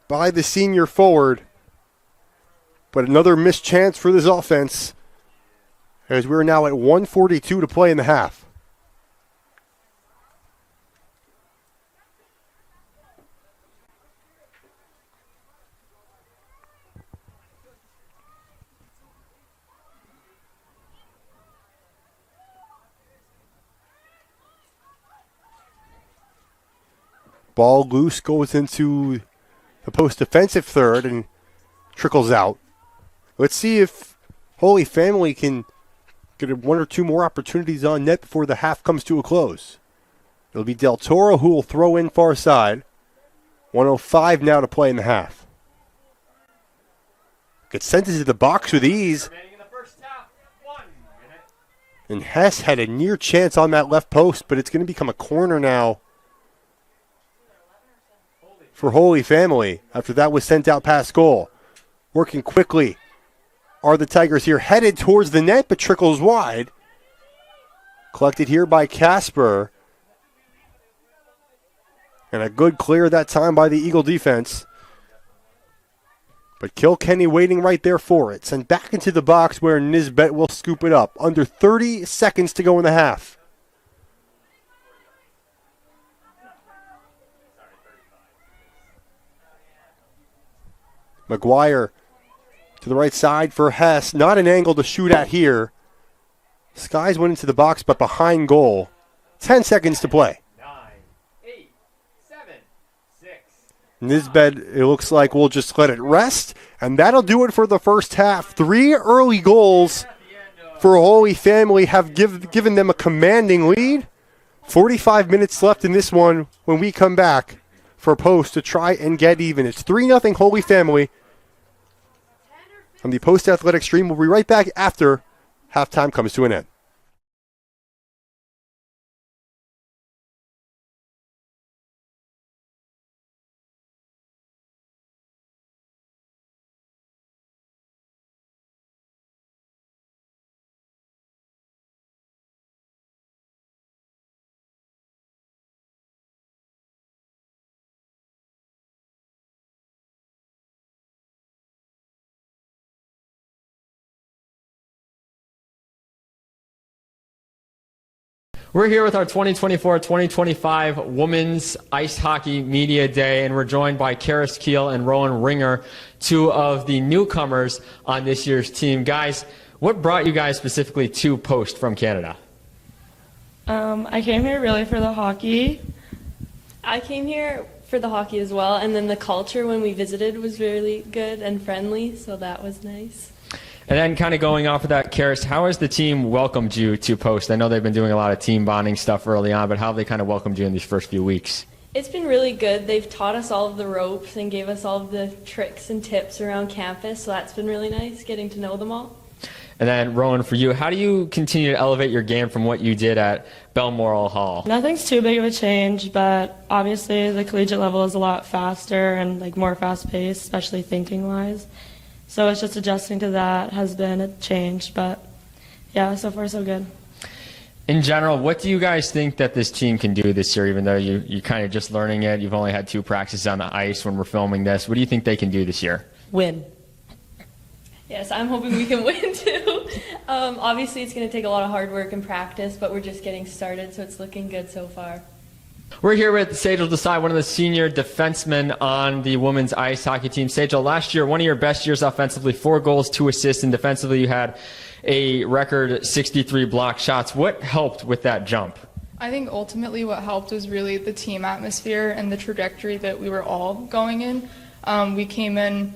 by the senior forward. But another missed chance for this offense, as we're now at 1:42 to play in the half. Ball loose, goes into the Post defensive third and trickles out. Let's see if Holy Family can get 1 or 2 more opportunities on net before the half comes to a close. It'll be Del Toro who will throw in far side. 1:05 now to play in the half. Gets sent into the box with ease. And Hess had a near chance on that left post, but it's going to become a corner now for Holy Family after that was sent out past goal. Working quickly are the Tigers here, headed towards the net, but trickles wide. Collected here by Casper. And a good clear that time by the Eagle defense. But Kilkenny waiting right there for it. Sent back into the box where Nisbet will scoop it up. Under 30 seconds to go in the half. McGuire to the right side for Hess. Not an angle to shoot at here. Skies went into the box, but behind goal. 10 seconds to play. 9, 8, 7, 6. Nisbet, it looks like we'll just let it rest. And that'll do it for the first half. 3 early goals for Holy Family have given them a commanding lead. 45 minutes left in this one when we come back for Post to try and get even. It's 3-0 Holy Family. On the Post Athletic stream, we'll be right back after halftime comes to an end. We're here with our 2024-2025 Women's Ice Hockey Media Day, and we're joined by Karis Keel and Rowan Ringer, two of the newcomers on this year's team. Guys, what brought you guys specifically to Post from Canada? I came here really for the hockey. I came here for the hockey as well, and then the culture when we visited was really good and friendly, so that was nice. And then kind of going off of that, Karis, how has the team welcomed you to Post? I know they've been doing a lot of team bonding stuff early on, but how have they kind of welcomed you in these first few weeks? It's been really good. They've taught us all of the ropes and gave us all of the tricks and tips around campus, so that's been really nice, getting to know them all. And then, Rowan, for you, how do you continue to elevate your game from what you did at Balmoral Hall? Nothing's too big of a change, but obviously the collegiate level is a lot faster and like more fast-paced, especially thinking-wise. So it's just adjusting to that has been a change, but yeah, so far so good. In general, what do you guys think that this team can do this year, even though you're kind of just learning it? You've only had 2 practices on the ice when we're filming this. What do you think they can do this year? Win. Yes, I'm hoping we can win too. Obviously, it's going to take a lot of hard work and practice, but we're just getting started, so it's looking good so far. We're here with Sejal Desai, one of the senior defensemen on the women's ice hockey team. Sejal, last year, one of your best years offensively, 4 goals, 2 assists, and defensively you had a record 63 block shots. What helped with that jump? I think ultimately what helped was really the team atmosphere and the trajectory that we were all going in. We came in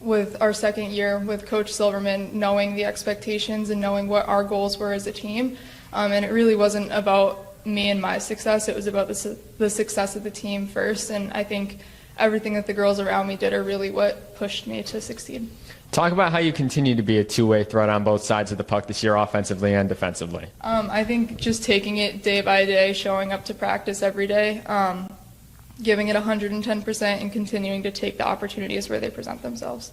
with our second year with Coach Silverman knowing the expectations and knowing what our goals were as a team. And it really wasn't about me and my success, it was about the success of the team first, and I think everything that the girls around me did are really what pushed me to succeed. Talk about how you continue to be a two-way threat on both sides of the puck this year, offensively and defensively. I think just taking it day by day, showing up to practice every day, giving it 110% and continuing to take the opportunities where they present themselves.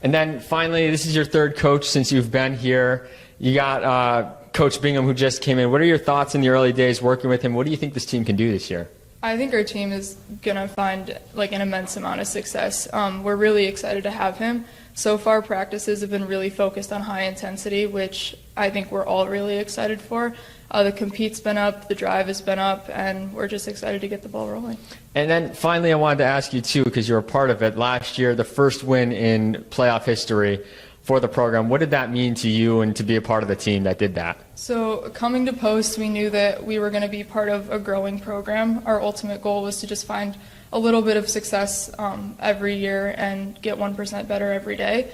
And then finally, this is your 3rd coach since you've been here. You got Coach Bingham, who just came in. What are your thoughts in the early days working with him? What do you think this team can do this year? I think our team is going to find like an immense amount of success. We're really excited to have him. So far, practices have been really focused on high intensity, which I think we're all really excited for. The compete's been up, the drive has been up, and we're just excited to get the ball rolling. And then finally, I wanted to ask you too, because you were a part of it last year, the first win in playoff history for the program. What did that mean to you and to be a part of the team that did that? So coming to Post, we knew that we were going to be part of a growing program. Our ultimate goal was to just find a little bit of success every year and get 1% better every day.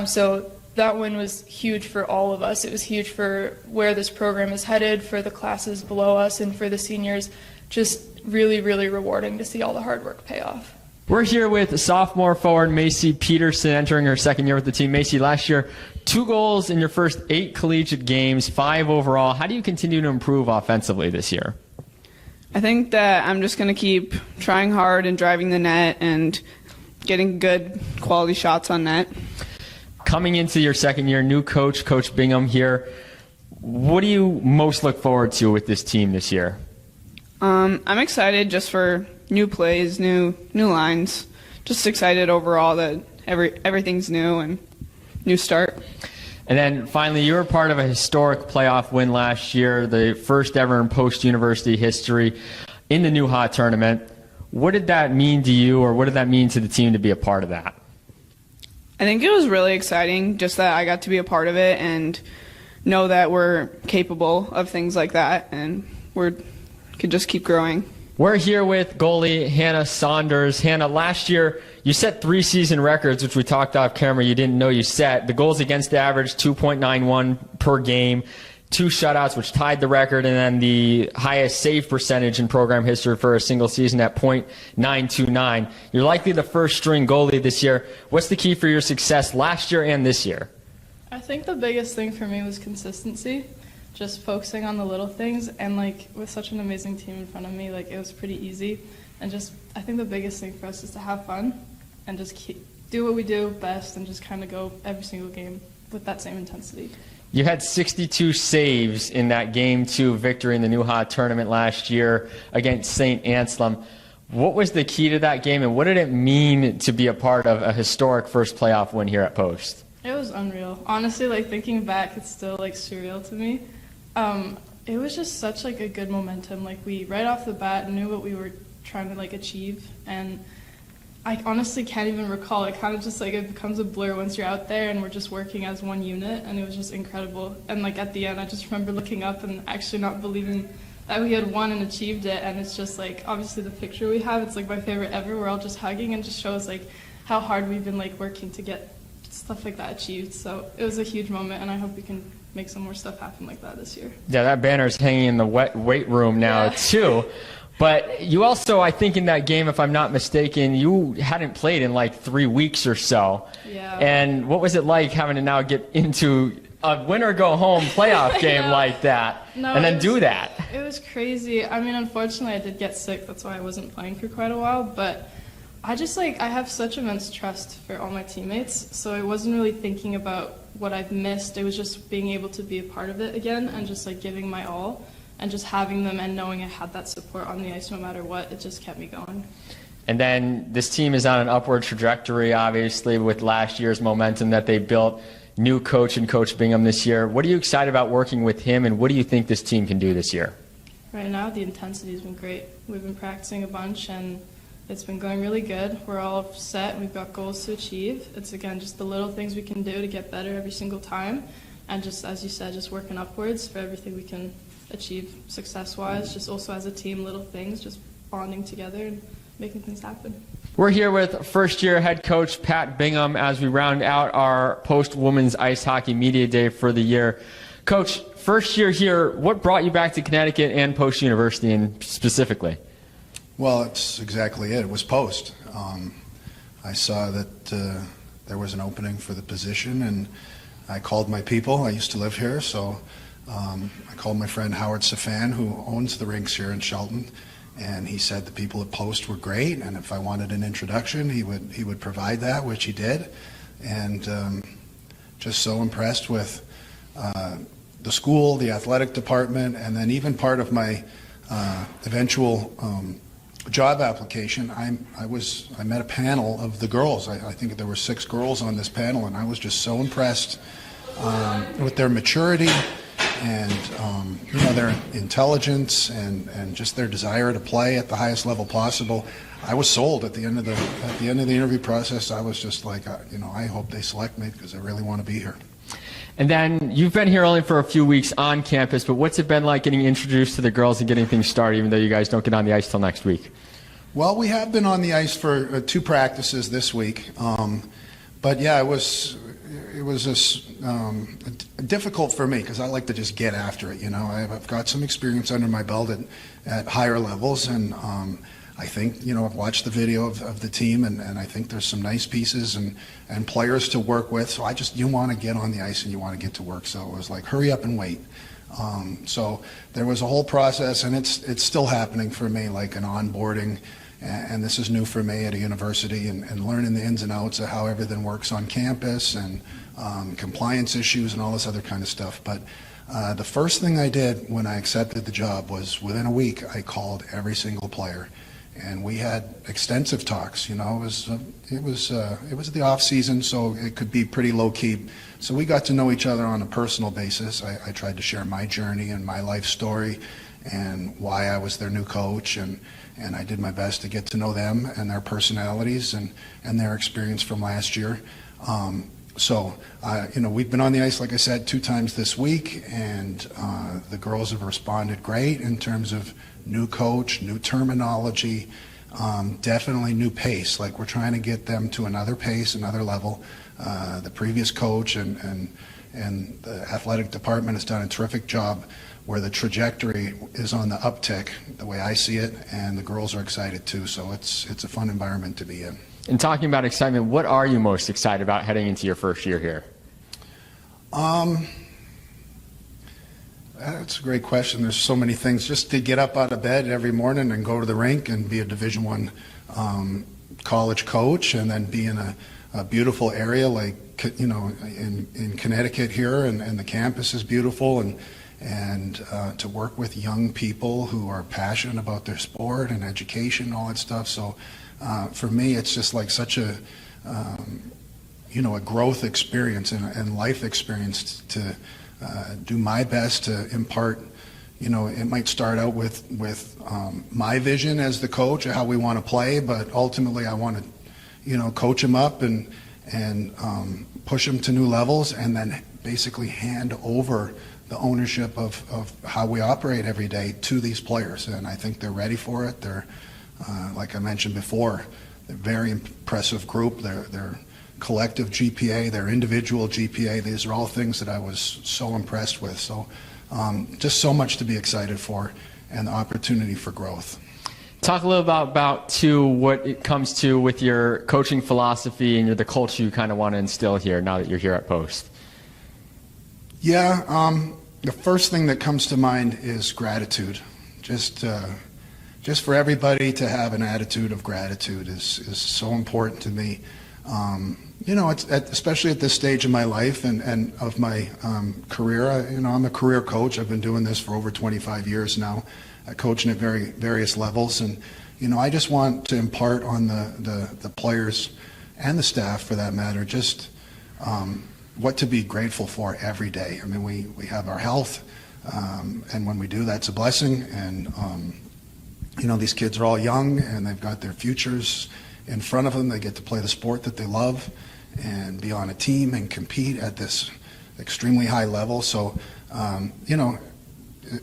So that win was huge for all of us. It was huge for where this program is headed, for the classes below us, and for the seniors. Just really, really rewarding to see all the hard work pay off. We're here with sophomore forward Macy Peterson, entering her 2nd year with the team. Macy, last year, 2 goals in your first 8 collegiate games, 5 overall. How do you continue to improve offensively this year? I think that I'm just going to keep trying hard and driving the net and getting good quality shots on net. Coming into your 2nd year, new coach, Coach Bingham here. What do you most look forward to with this team this year? I'm excited just for new plays, new lines. Just excited overall that everything's new and new start. And then finally, you were part of a historic playoff win last year, the first ever in post-university history in the New Ha tournament. What did that mean to you, or what did that mean to the team to be a part of that? I think it was really exciting just that I got to be a part of it and know that we're capable of things like that and we could just keep growing. We're here with goalie Hannah Saunders. Hannah, last year you set 3 season records, which we talked off camera you didn't know you set. The goals against average, 2.91 per game, 2 shutouts, which tied the record, and then the highest save percentage in program history for a single season at .929. You're likely the first string goalie this year. What's the key for your success last year and this year? I think the biggest thing for me was consistency. Just focusing on the little things, and like with such an amazing team in front of me, like it was pretty easy. And just, I think the biggest thing for us is to have fun and just do what we do best and just kind of go every single game with that same intensity. You had 62 saves in that Game 2 victory in the New Ha tournament last year against St. Anselm. What was the key to that game, and what did it mean to be a part of a historic first playoff win here at Post? It was unreal. Honestly, like thinking back, it's still like surreal to me. It was just such like a good momentum. Like we right off the bat knew what we were trying to like achieve, and I honestly can't even recall. It kind of just like it becomes a blur once you're out there, and we're just working as one unit, and it was just incredible. And like at the end, I just remember looking up and actually not believing that we had won and achieved it. And it's just like obviously the picture we have, it's like my favorite ever. We're all just hugging and just shows like how hard we've been like working to get stuff like that achieved. So it was a huge moment, and I hope we can make some more stuff happen like that this year. Yeah, that banner's hanging in the weight room now too. But you also, I think in that game, if I'm not mistaken, you hadn't played in like 3 weeks or so. Yeah. And what was it like having to now get into a win-or-go-home playoff game like that and then do that? It was crazy. I mean, unfortunately, I did get sick. That's why I wasn't playing for quite a while. But I just like, I have such immense trust for all my teammates. So I wasn't really thinking about what I've missed. It was just being able to be a part of it again and just like giving my all. And just having them and knowing I had that support on the ice no matter what, it just kept me going. And then this team is on an upward trajectory, obviously, with last year's momentum that they built. New coach and Coach Bingham this year. What are you excited about working with him, and what do you think this team can do this year? Right now, the intensity has been great. We've been practicing a bunch, and it's been going really good. We're all set, and we've got goals to achieve. It's, again, just the little things we can do to get better every single time. And just, as you said, just working upwards for everything we can achieve success-wise, just also as a team, little things, just bonding together and making things happen. We're here with first-year head coach Pat Bingham as we round out our post-Women's Ice Hockey Media Day for the year. Coach, first year here, what brought you back to Connecticut and Post University and specifically? Well, it's exactly it. It was Post. I saw that there was an opening for the position, and I called my people. I used to live here, so I called my friend Howard Safan, who owns the rinks here in Shelton, and he said the people at Post were great, and if I wanted an introduction, he would provide that, which he did, and just so impressed with the school, the athletic department, and then even part of my eventual job application. I met a panel of the girls. I think there were 6 girls on this panel, and I was just so impressed with their maturity and their intelligence and just their desire to play at the highest level possible. I was sold at the end of the interview process. I was just like, I hope they select me because I really want to be here. And then you've been here only for a few weeks on campus, but what's it been like getting introduced to the girls and getting things started, even though you guys don't get on the ice till next week? Well, we have been on the ice for 2 practices this week, but yeah, it was difficult for me because I like to just get after it. I've got some experience under my belt at higher levels, and I think I've watched the video of the team, and I think there's some nice pieces and players to work with. So you want to get on the ice and you want to get to work. So it was like hurry up and wait. So there was a whole process, and it's still happening for me, like an onboarding. And this is new for me at a university, and learning the ins and outs of how everything works on campus and compliance issues and all this other kind of stuff. But the first thing I did when I accepted the job was within a week I called every single player, and we had extensive talks. It was the off season, so it could be pretty low key. So we got to know each other on a personal basis. I tried to share my journey and my life story and why I was their new coach, and I did my best to get to know them and their personalities and their experience from last year. We've been on the ice, like I said, 2 times this week, and the girls have responded great in terms of new coach, new terminology, definitely new pace. Like, we're trying to get them to another pace, another level. The previous coach and the athletic department has done a terrific job where the trajectory is on the uptick, the way I see it, and the girls are excited too. So it's a fun environment to be in. And talking about excitement, what are you most excited about heading into your first year here? That's a great question. There's so many things. Just to get up out of bed every morning and go to the rink and be a Division I college coach, and then be in a beautiful area like in Connecticut here, and the campus is beautiful, and to work with young people who are passionate about their sport and education, all that stuff. So for me, it's just like such a growth experience and life experience to do my best to impart you know, it might start out with my vision as the coach of how we want to play, but ultimately I want to, you know, coach them up and push them to new levels, and then basically hand over the ownership of how we operate every day to these players. And I think they're ready for it. They're, like I mentioned before, they're a very impressive group. Their collective GPA, their individual GPA, these are all things that I was so impressed with. So just so much to be excited for, and the opportunity for growth. Talk a little about too, what it comes to with your coaching philosophy and the culture you kind of want to instill here now that you're here at Post. Yeah, the first thing that comes to mind is gratitude. Just for everybody to have an attitude of gratitude is so important to me. You know, especially at this stage of my life and of my career. You know, I'm a career coach. I've been doing this for over 25 years now, coaching at various levels. And, you know, I just want to impart on the players and the staff, for that matter, just what to be grateful for every day. I mean, we have our health, and when we do, that's a blessing. And, you know, these kids are all young, and they've got their futures in front of them. They get to play the sport that they love and be on a team and compete at this extremely high level. So, you know,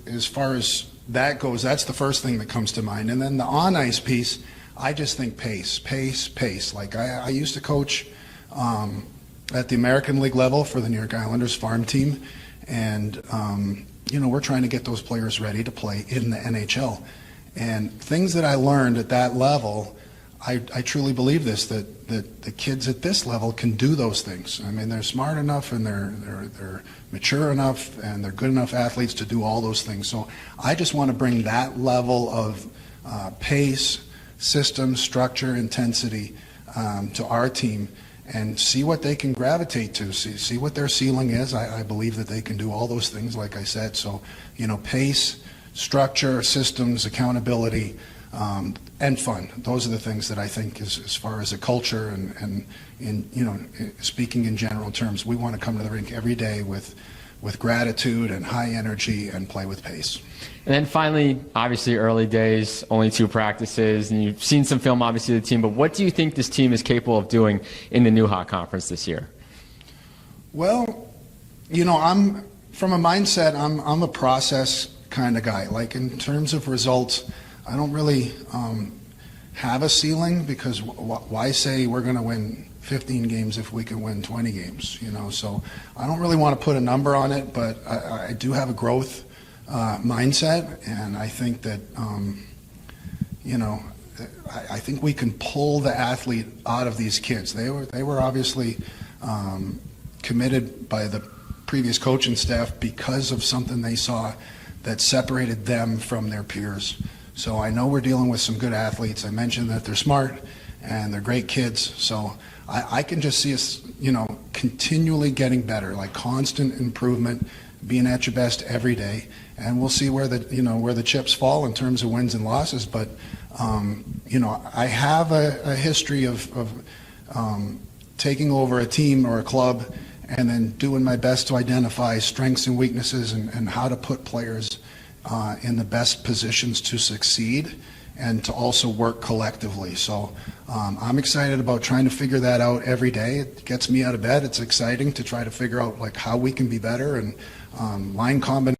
as far as that goes, that's the first thing that comes to mind. And then the on-ice piece, I just think pace. Like I used to coach at the American League level for the New York Islanders farm team, and you know, we're trying to get those players ready to play in the NHL. And things that I learned at that level, I truly believe this, that the kids at this level can do those things. I mean, they're smart enough, and they're mature enough, and they're good enough athletes to do all those things. So I just want to bring that level of pace, system, structure, intensity to our team, and see what they can gravitate to, see what their ceiling is. I believe that they can do all those things, like I said. So, you know, pace, structure, systems, accountability, and fun. Those are the things that I think, as far as a culture and in, you know, speaking in general terms, we want to come to the rink every day with gratitude and high energy and play with pace. And then finally, obviously early days, only 2 practices, and you've seen some film obviously of the team, but what do you think this team is capable of doing in the Newhock Conference this year? Well, you know, I'm from a mindset, I'm a process kind of guy. Like, in terms of results, I don't really have a ceiling, because why say we're going to win 15 games if we can win 20 games, you know? So I don't really want to put a number on it, but I do have a growth mindset, and I think that, you know, I think we can pull the athlete out of these kids. They were obviously committed by the previous coaching staff because of something they saw that separated them from their peers. So I know we're dealing with some good athletes. I mentioned that they're smart and they're great kids. So I can just see us, you know, continually getting better, like constant improvement, being at your best every day. And we'll see where the chips fall in terms of wins and losses. But you know, I have a history of taking over a team or a club and then doing my best to identify strengths and weaknesses and how to put players in the best positions to succeed and to also work collectively. So I'm excited about trying to figure that out every day. It gets me out of bed. It's exciting to try to figure out like how we can be better, and line combinations.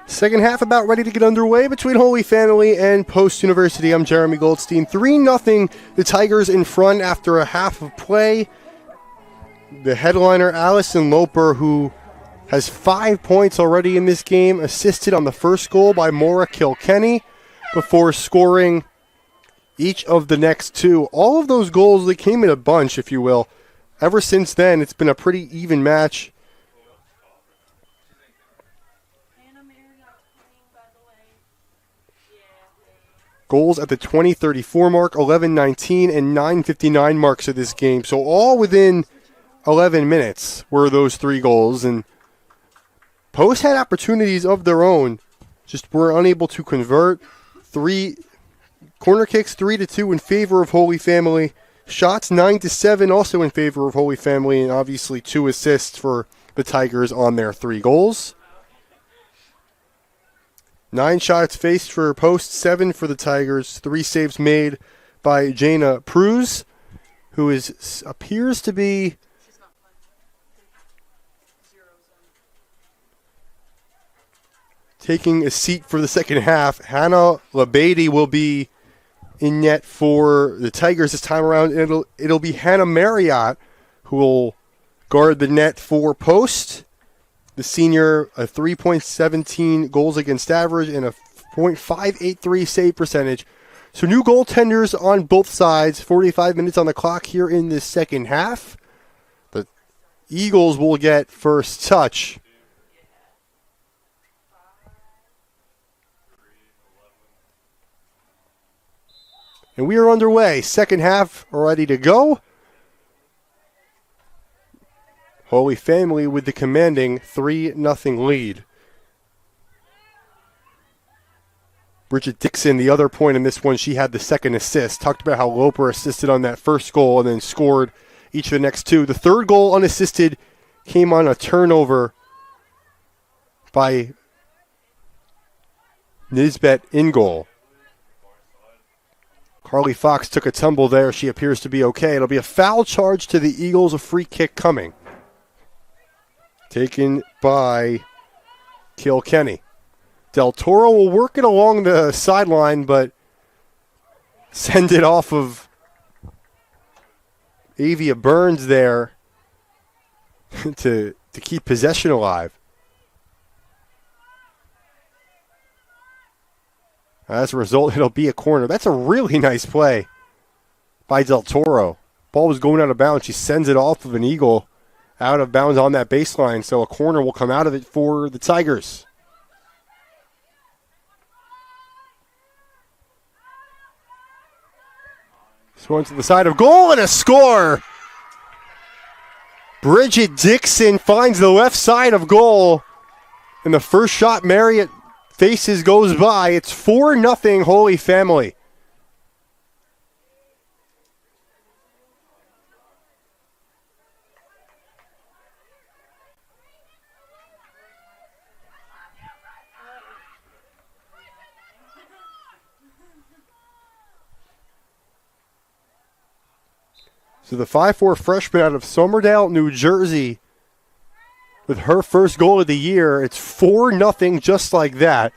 Second half about ready to get underway between Holy Family and Post University. I'm Jeremy Goldstein. 3-0, the Tigers in front after a half of play. The headliner, Allison Loper, who has 5 points already in this game, assisted on the first goal by Maura Kilkenny before scoring each of the next two. All of those goals, they came in a bunch, if you will. Ever since then, it's been a pretty even match. Goals at the 20:34 mark, 11:19, and 9:59 marks of this game. So all within 11 minutes were those 3 goals. And Post had opportunities of their own, just were unable to convert. 3 corner kicks, 3-2 in favor of Holy Family. Shots 9-7 also in favor of Holy Family, and obviously 2 assists for the Tigers on their 3 goals. 9 shots faced for Post, 7 for the Tigers. 3 saves made by Jana Pruz, who appears to be taking a seat for the second half. Hannah Labady will be in net for the Tigers this time around. It'll be Hannah Marriott who will guard the net for Post. The senior, a 3.17 goals against average and a .583 save percentage. So new goaltenders on both sides. 45 minutes on the clock here in the second half. The Eagles will get first touch. And we are underway. Second half ready to go. Holy Family with the commanding 3-0 lead. Bridget Dixon, the other point in this one, she had the second assist. Talked about how Loper assisted on that first goal and then scored each of the next 2. The third goal unassisted came on a turnover by Nisbet in goal. Carly Fox took a tumble there. She appears to be okay. It'll be a foul charge to the Eagles, a free kick coming. Taken by Kilkenny. Del Toro will work it along the sideline, but send it off of Avia Burns there to keep possession alive. As a result, it'll be a corner. That's a really nice play by Del Toro. Ball was going out of bounds. She sends it off of an Eagle out of bounds on that baseline, so a corner will come out of it for the Tigers. So to the side of goal and a score. Bridget Dixon finds the left side of goal. And the first shot Marriott faces goes by. It's 4-0 Holy Family. So the 5'4" freshman out of Somerdale, New Jersey, with her first goal of the year. It's 4-0 just like that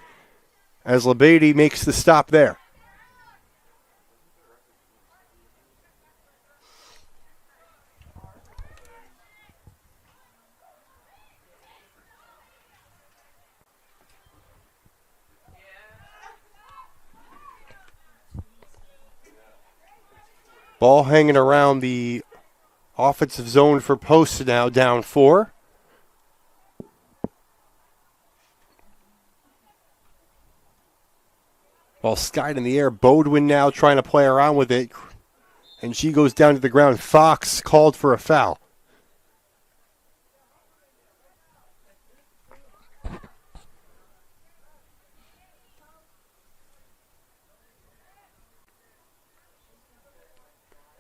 as Labady makes the stop there. Ball hanging around the offensive zone for Post now, down 4. Ball skied in the air. Bodwin now trying to play around with it. And she goes down to the ground. Fox called for a foul.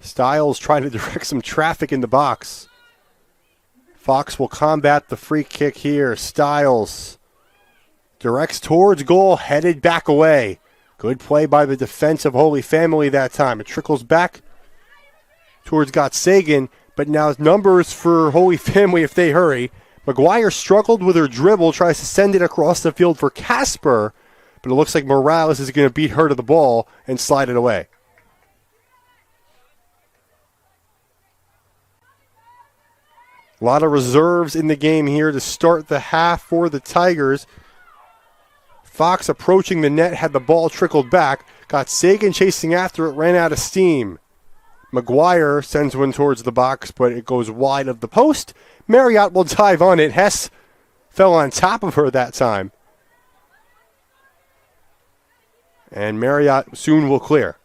Stiles trying to direct some traffic in the box. Fox will combat the free kick here. Stiles directs towards goal, headed back away. Good play by the defense of Holy Family that time. It trickles back towards Gottsagen, but now numbers for Holy Family if they hurry. McGuire struggled with her dribble, tries to send it across the field for Casper, but it looks like Morales is going to beat her to the ball and slide it away. A lot of reserves in the game here to start the half for the Tigers. Fox approaching the net, had the ball trickled back, got Sagan chasing after it, ran out of steam. McGuire sends one towards the box, but it goes wide of the post. Marriott will dive on it. Hess fell on top of her that time. And Marriott soon will clear.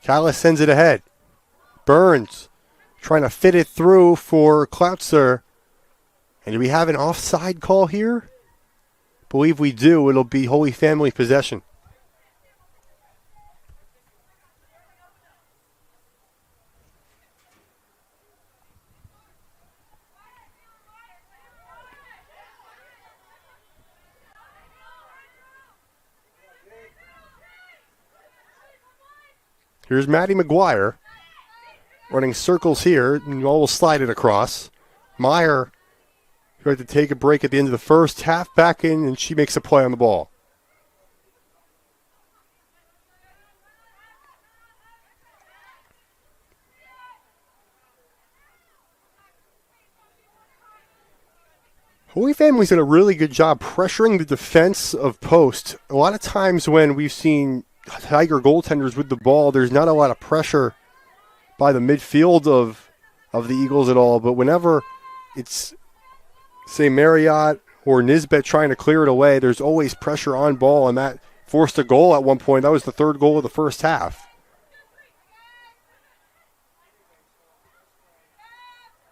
Callis sends it ahead. Burns trying to fit it through for Klautzer. And do we have an offside call here? Believe we do. It'll be Holy Family possession. Here's Maddie McGuire running circles here, and all will slide it across. Meyer tried to take a break at the end of the first half, back in, and she makes a play on the ball. Holy Family's done a really good job pressuring the defense of Post. A lot of times when we've seen Tiger goaltenders with the ball, there's not a lot of pressure by the midfield of the Eagles at all. But whenever it's, say, Marriott or Nisbet trying to clear it away, there's always pressure on ball, and that forced a goal at one point. That was the third goal of the first half.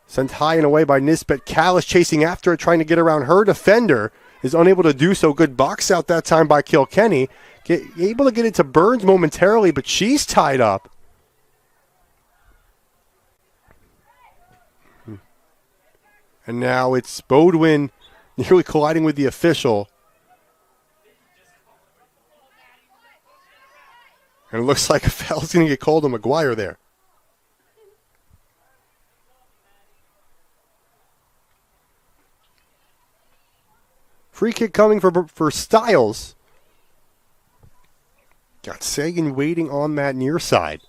Sent high and away by Nisbet. Callis chasing after it, trying to get around her defender. Is unable to do so. Good box out that time by Kilkenny. Able to get it to Burns momentarily, but she's tied up. And now it's Bodwin nearly colliding with the official. And it looks like a foul's going to get called on McGuire there. Free kick coming for Stiles. Got Sagan waiting on that near side.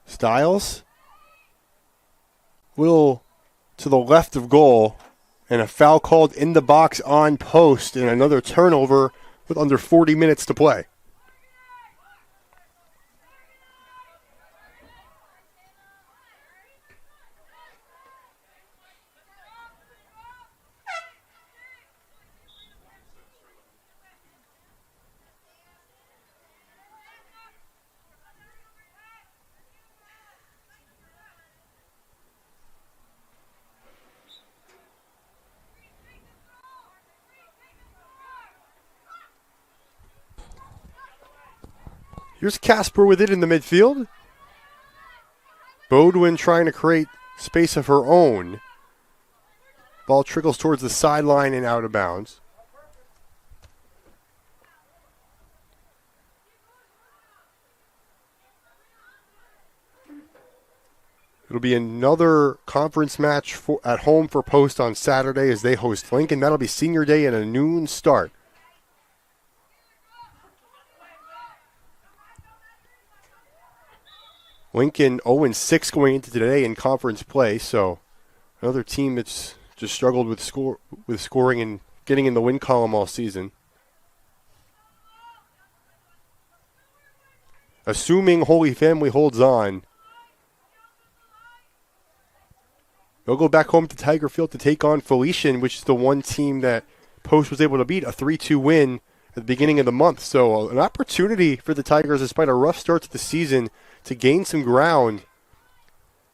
Stiles. Little to the left of goal. And a foul called in the box on Post. And another turnover with under 40 minutes to play. Here's Casper with it in the midfield. Bodwin trying to create space of her own. Ball trickles towards the sideline and out of bounds. It'll be another conference match at home for Post on Saturday as they host Lincoln. That'll be senior day and a noon start. Lincoln 0-6 going into today in conference play, so another team that's just struggled with scoring and getting in the win column all season. Assuming Holy Family holds on, they'll go back home to Tiger Field to take on Felician, which is the one team that Post was able to beat, a 3-2 win at the beginning of the month. So an opportunity for the Tigers, despite a rough start to the season, to gain some ground,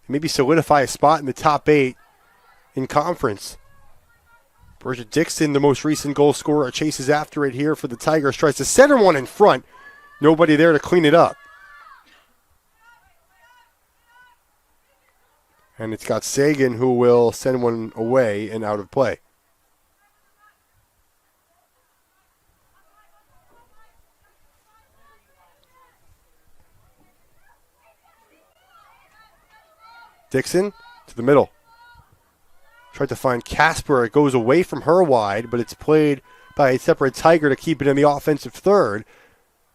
maybe solidify a spot in the top 8 in conference. Bridget Dixon, the most recent goal scorer, chases after it here for the Tigers, tries to center one in front. Nobody there to clean it up. And it's got Sagan who will send one away and out of play. Dixon to the middle. Tried to find Casper. It goes away from her wide, but it's played by a separate Tiger to keep it in the offensive third.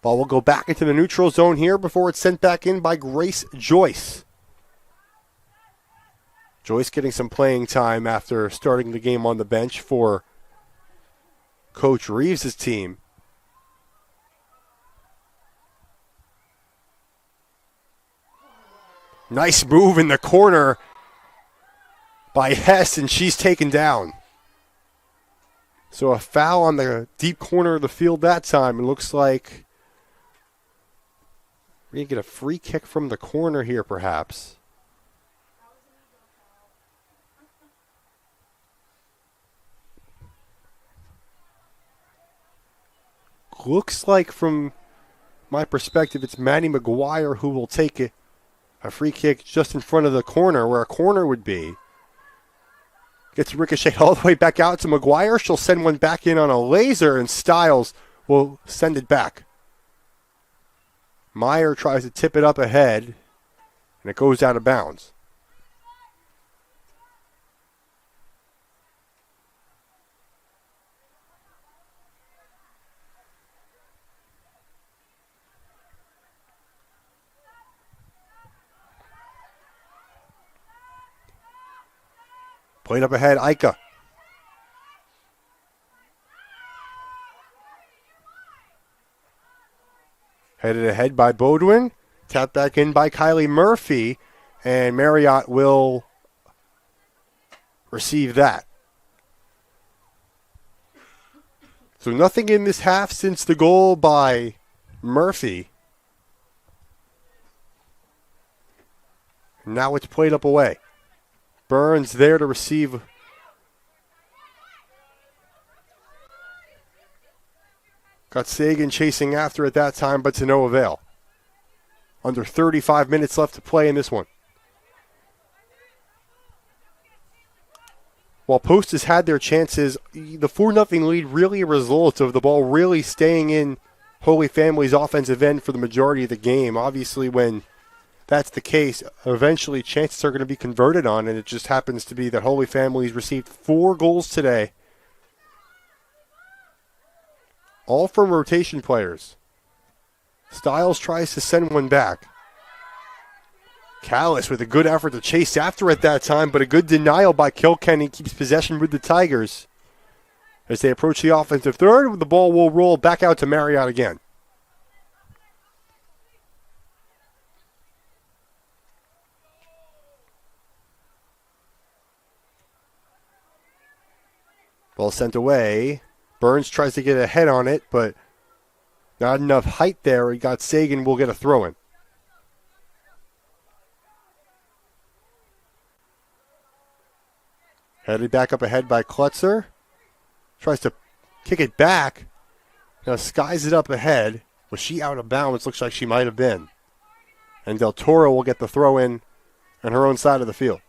Ball will go back into the neutral zone here before it's sent back in by Grace Joyce. Joyce getting some playing time after starting the game on the bench for Coach Reeves' team. Nice move in the corner by Hess, and she's taken down. So a foul on the deep corner of the field that time. It looks like we're going to get a free kick from the corner here, perhaps. Looks like, from my perspective, it's Maddie McGuire who will take it. A free kick just in front of the corner where a corner would be. Gets ricocheted all the way back out to McGuire. She'll send one back in on a laser, and Stiles will send it back. Meyer tries to tip it up ahead, and it goes out of bounds. Played up ahead, Ika. Headed ahead by Bodwin. Tapped back in by Kylie Murphy. And Marriott will receive that. So nothing in this half since the goal by Murphy. Now it's played up away. Burns there to receive. Got Sagan chasing after at that time, but to no avail. Under 35 minutes left to play in this one. While Post has had their chances, the 4-0 lead really a result of the ball really staying in Holy Family's offensive end for the majority of the game. Obviously, when that's the case, eventually chances are going to be converted on, and it just happens to be that Holy Family's received 4 goals today. All from rotation players. Stiles tries to send one back. Callis with a good effort to chase after at that time, but a good denial by Kilkenny keeps possession with the Tigers. As they approach the offensive third, the ball will roll back out to Marriott again. Ball sent away. Burns tries to get a head on it, but not enough height there. He got Sagan, will get a throw in. Headed back up ahead by Klutzer. Tries to kick it back. Now skies it up ahead. Was she out of bounds? Looks like she might have been. And Del Toro will get the throw in on her own side of the field.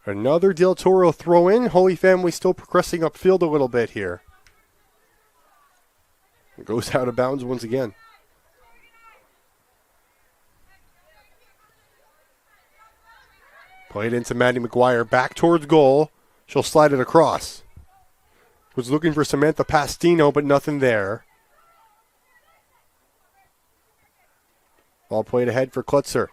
Another Del Toro throw in. Holy Family still progressing upfield a little bit here. It goes out of bounds once again. Played into Maddie McGuire. Back towards goal. She'll slide it across. Was looking for Samantha Pastino, but nothing there. Ball played ahead for Klutzer.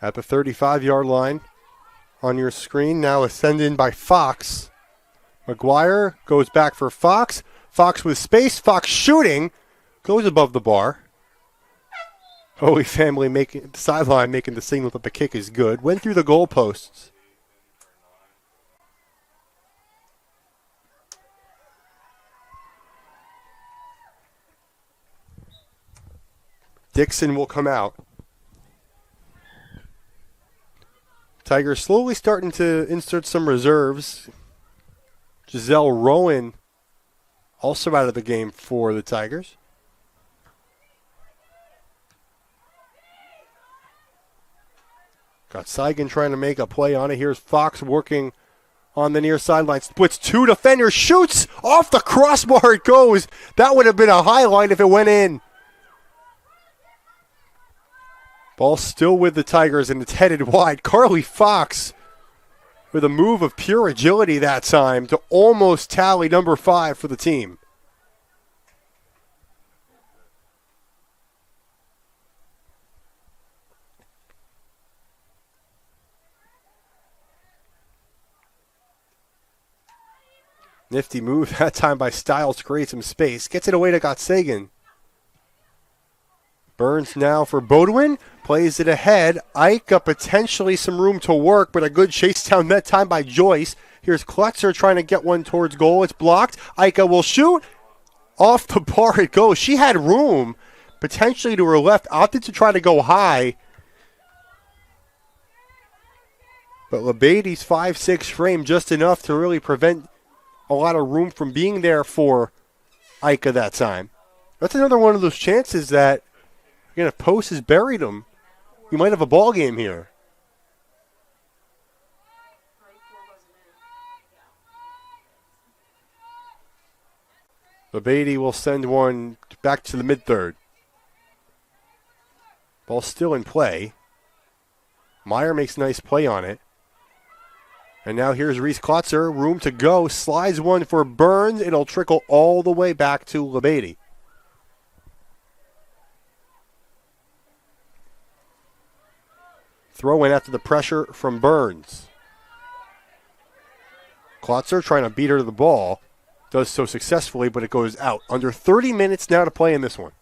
At the 35-yard line on your screen. Now a send in by Fox. McGuire goes back for Fox. Fox with space. Fox shooting. Goes above the bar. Holy Family making the sideline, making the signal that the kick is good. Went through the goalposts. Dixon will come out. Tigers slowly starting to insert some reserves. Giselle Rowan also out of the game for the Tigers. Got Seigan trying to make a play on it. Here's Fox working on the near sideline. Splits two defenders. Shoots off the crossbar. It goes. That would have been a highlight if it went in. Ball still with the Tigers, and it's headed wide. Carly Fox with a move of pure agility that time to almost tally number 5 for the team. Nifty move that time by Styles to create some space. Gets it away to Gotsagan. Burns now for Bodwin. Plays it ahead. Ika potentially some room to work, but a good chase down that time by Joyce. Here's Klutzer trying to get one towards goal. It's blocked. Ika will shoot. Off the bar it goes. She had room potentially to her left. Opted to try to go high. But LeBady's 5'6" frame just enough to really prevent a lot of room from being there for Ika that time. That's another one of those chances that, again, if Post has buried him, you might have a ball game here. LeBady will send one back to the mid-third. Ball still in play. Meyer makes a nice play on it. And now here's Reese Klotzer, room to go, slides one for Burns. It'll trickle all the way back to LeBady. Throw in after the pressure from Burns. Klotzer trying to beat her to the ball. Does so successfully, but it goes out. Under 30 minutes now to play in this one.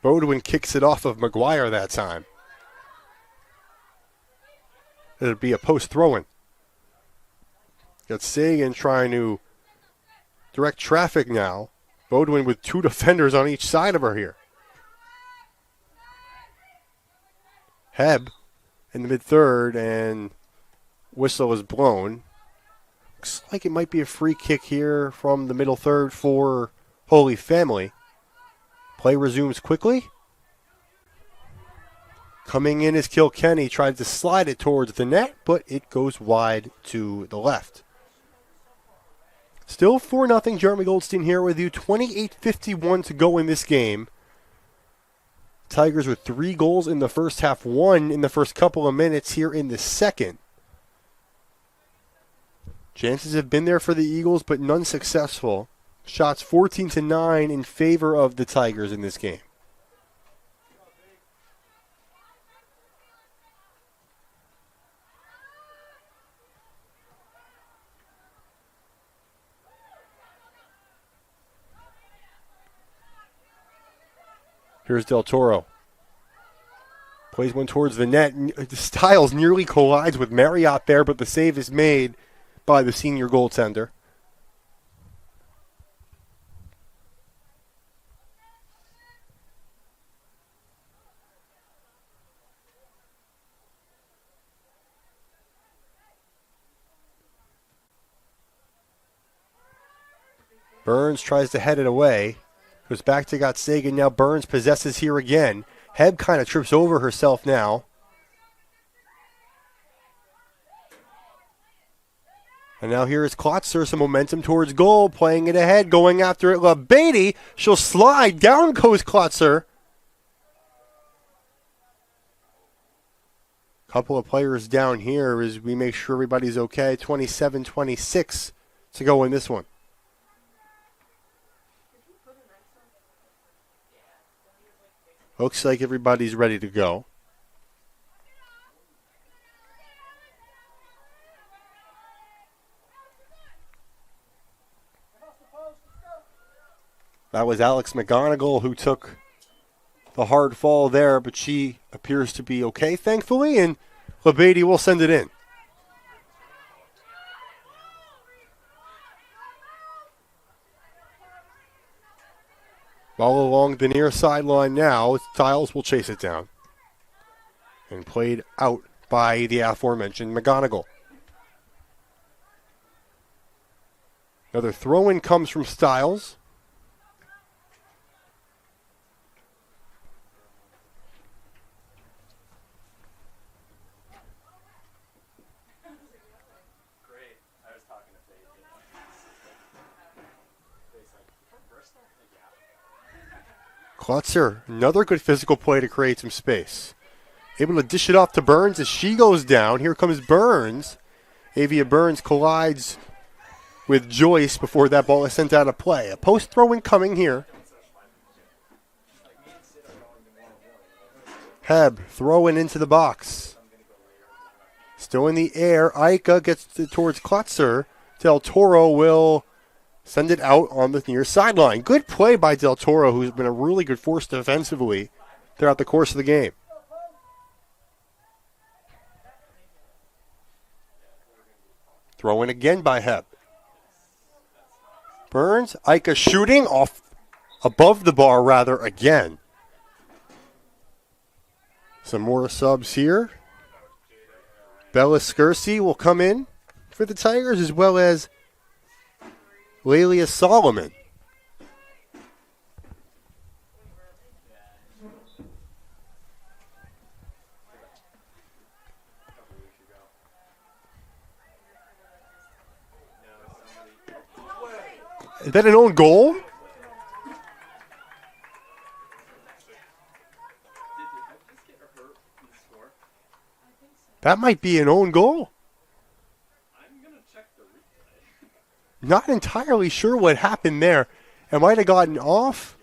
Bodwin kicks it off of McGuire that time. It'll be a post throw-in. Got Sagan trying to direct traffic now. Bodwin with 2 defenders on each side of her here. Heb in the mid-third, and whistle is blown. Looks like it might be a free kick here from the middle third for Holy Family. Play resumes quickly. Coming in is Kilkenny. Tried to slide it towards the net, but it goes wide to the left. Still 4-0. Jeremy Goldstein here with you. 28:51 to go in this game. Tigers with 3 goals in the first half, 1 in the first couple of minutes here in the second. Chances have been there for the Eagles, but none successful. Shots 14-9 in favor of the Tigers in this game. Here's Del Toro. Plays one towards the net. Styles nearly collides with Marriott there, but the save is made by the senior goaltender. Burns tries to head it away. Goes back to Gotsagan. Now Burns possesses here again. Heb kind of trips over herself now. And now here is Klotzer. Some momentum towards goal. Playing it ahead. Going after it. LeBady. She'll slide. Down goes Klotzer. Couple of players down here as we make sure everybody's okay. 27-26 to go in this one. Looks like everybody's ready to go. That was Alex McGonigal who took the hard fall there, but she appears to be okay, thankfully, and LeBeatty will send it in. Ball along the near sideline now. Stiles will chase it down. And played out by the aforementioned McGonigal. Another throw-in comes from Stiles. Klutzer, another good physical play to create some space. Able to dish it off to Burns as she goes down. Here comes Burns. Avia Burns collides with Joyce before that ball is sent out of play. A post throw-in coming here. Heb throwing into the box. Still in the air. Ika gets it towards Klutzer. Del Toro will send it out on the near sideline. Good play by Del Toro, who's been a really good force defensively throughout the course of the game. Throw in again by Heb. Burns, Ika shooting off above the bar rather again. Some more subs here. Bella Skirsi will come in for the Tigers, as well as Lelia Solomon. Is that an own goal? That might be an own goal. Not entirely sure what happened there. It might have gotten off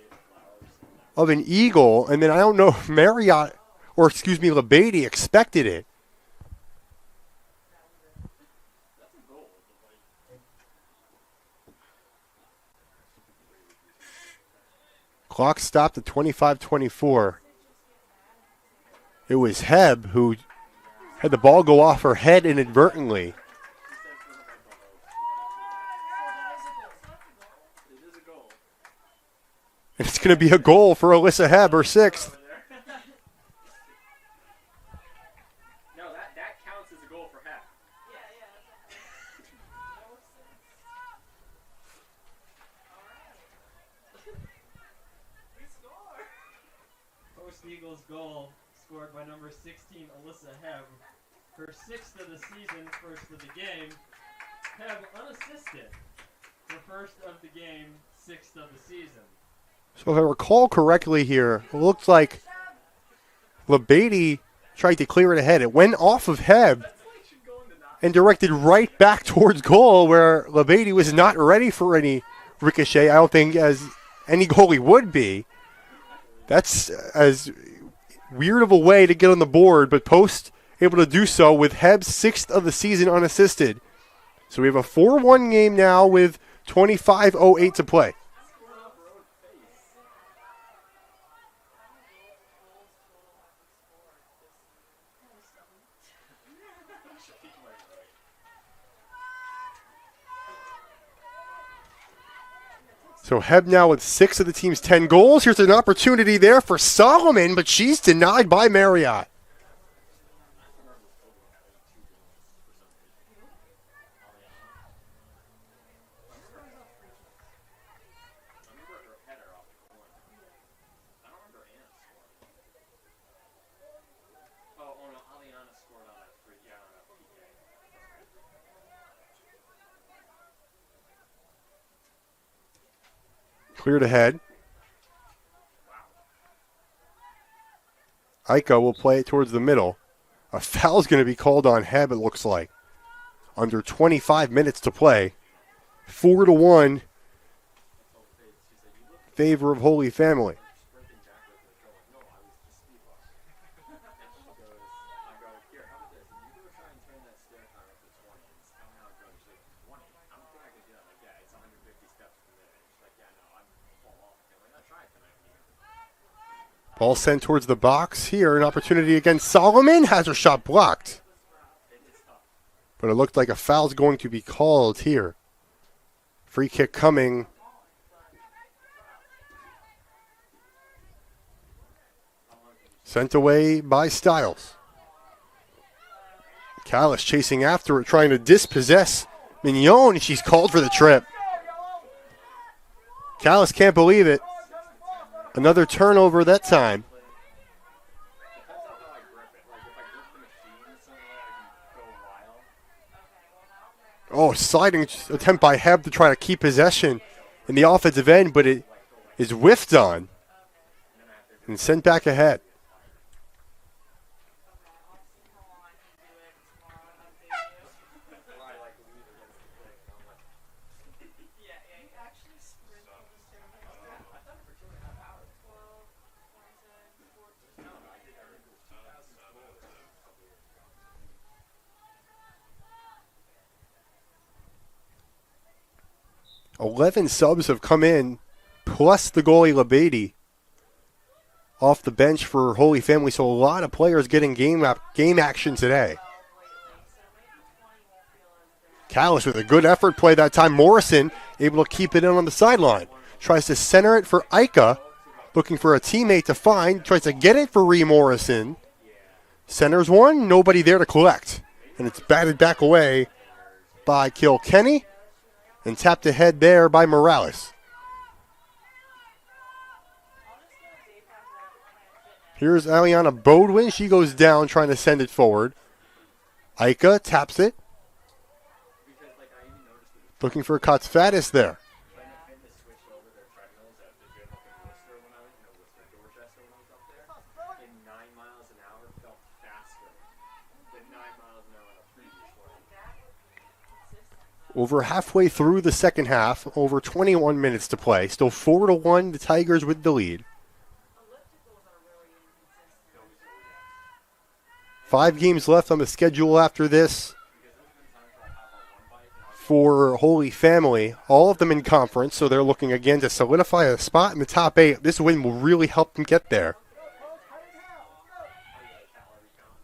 of an eagle, and then I don't know if Marriott, or excuse me, LeBeatty expected it. Clock stopped at 25-24. It was Heb who had the ball go off her head inadvertently. And it's going to be a goal for Alyssa Heb, her sixth. No, that counts as a goal for Heb. Post Eagles goal scored by number 16, Alyssa Heb. Her sixth of the season, first of the game. Heb unassisted. Her first of the game, sixth of the season. So if I recall correctly here, it looked like LeBeatty tried to clear it ahead. It went off of Heb and directed right back towards goal, where LeBeatty was not ready for any ricochet. I don't think as any goalie would be. That's as weird of a way to get on the board, but Post able to do so with Heb's sixth of the season unassisted. So we have a 4-1 game now with 25:08 to play. So Heb now with 6 of the team's 10 goals. Here's an opportunity there for Solomon, but she's denied by Marriott. Cleared ahead. Ika will play it towards the middle. A foul's going to be called on Heb, it looks like. Under 25 minutes to play. 4-1 favor of Holy Family. Ball sent towards the box here. An opportunity against Solomon. Has her shot blocked. But it looked like a foul's going to be called here. Free kick coming. Sent away by Stiles. Callis chasing after it, trying to dispossess Mignon. She's called for the trip. Callis can't believe it. Another turnover that time. Oh, sliding attempt by Heb to try to keep possession in the offensive end, but it is whiffed on and sent back ahead. $11 subs have come in, plus the goalie Labady off the bench for Holy Family. So a lot of players getting game action today. Callis with a good effort play that time. Morrison able to keep it in on the sideline. Tries to center it for Ika, looking for a teammate to find. Tries to get it for Ree Morrison. Centers one, nobody there to collect. And it's batted back away by Kilkenny. And tapped ahead there by Morales. Here's Aliana Bodwin. She goes down trying to send it forward. Ika taps it. Looking for Katsfatis there. Over halfway through the second half, over 21 minutes to play. Still 4-1, the Tigers with the lead. 5 games left on the schedule after this for Holy Family. All of them in conference, so they're looking again to solidify a spot in the top 8. This win will really help them get there.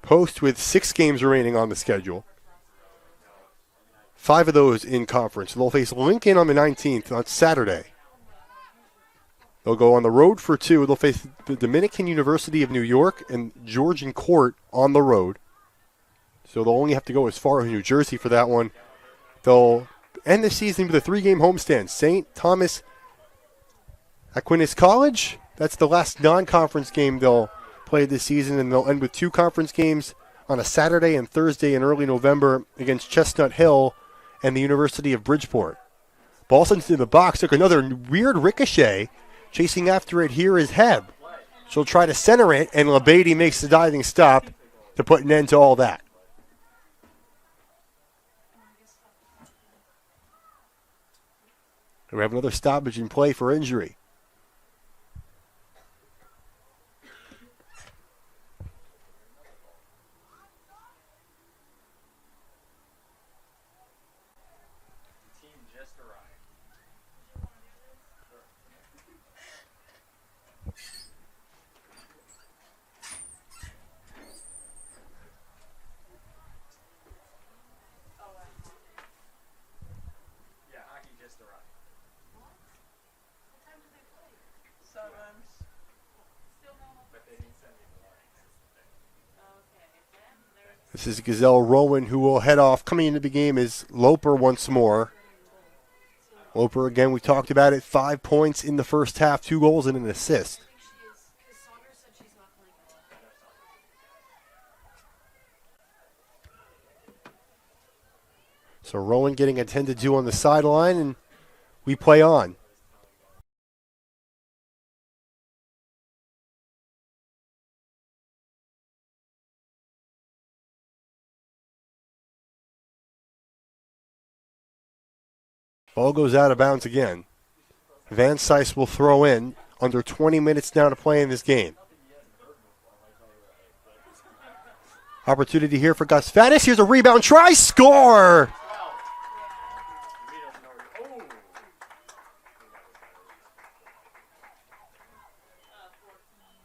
Post with 6 games remaining on the schedule. 5 of those in conference. They'll face Lincoln on the 19th on Saturday. They'll go on the road for 2. They'll face the Dominican University of New York and Georgian Court on the road. So they'll only have to go as far as New Jersey for that one. They'll end the season with a 3-game homestand. St. Thomas Aquinas College. That's the last non-conference game they'll play this season, and they'll end with 2 conference games on a Saturday and Thursday in early November against Chestnut Hill and the University of Bridgeport. Ball sent to the box, took another weird ricochet. Chasing after it here is Heb. She'll try to center it, and Labady makes the diving stop to put an end to all that. We have another stoppage in play for injury. This is Gazelle Rowan, who will head off. Coming into the game is Loper once more. Loper, again, we talked about it, 5 points in the first half, 2 goals and an assist. So Rowan getting attended to on the sideline, and we play on. Ball goes out of bounds again. Van Cise will throw in. Under 20 minutes now to play in this game. Opportunity here for Gus Faddis. Here's a rebound try. Score!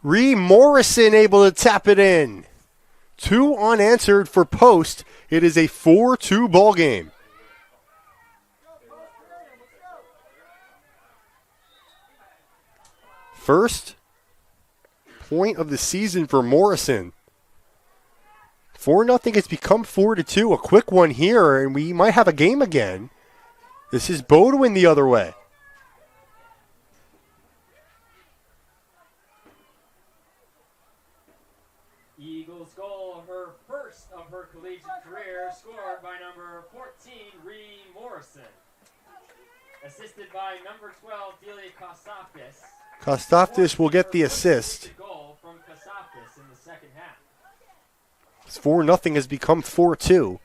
Ree Morrison able to tap it in. 2 unanswered for Post. It is a 4-2 ball game. First point of the season for Morrison. 4-0 has become 4-2. A quick one here, and we might have a game again. This is Bodwin the other way. Eagles goal, her first of her collegiate career, scored by number 14, Ree Morrison. Assisted by number 12, Delia Kostakis. Kostakis will get the assist. Goal from Kostakis in the second half. 4-0 has become 4-2.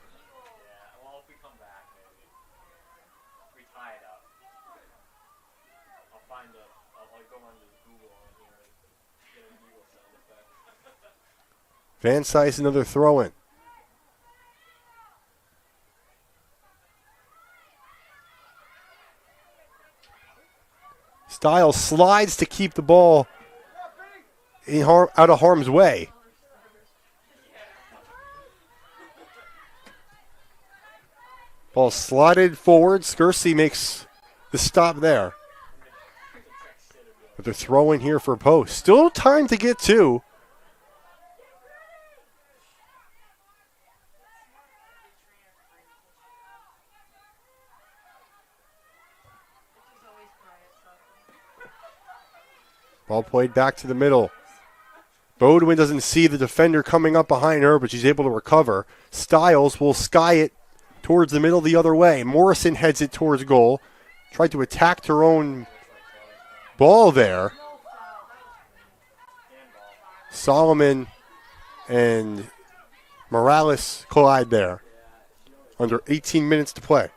Van Cise another throw in. Stiles slides to keep the ball out of harm's way. Ball slotted forward. Skersey makes the stop there. But they're throwing here for Post. Still time to get to. Ball played back to the middle. Bodwin doesn't see the defender coming up behind her, but she's able to recover. Stiles will sky it towards the middle the other way. Morrison heads it towards goal. Tried to attack her own ball there. Solomon and Morales collide there. Under 18 minutes to play.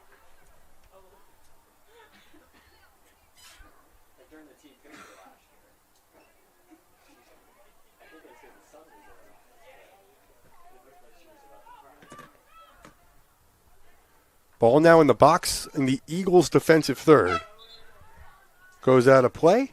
Ball now in the box in the Eagles' defensive third. Goes out of play.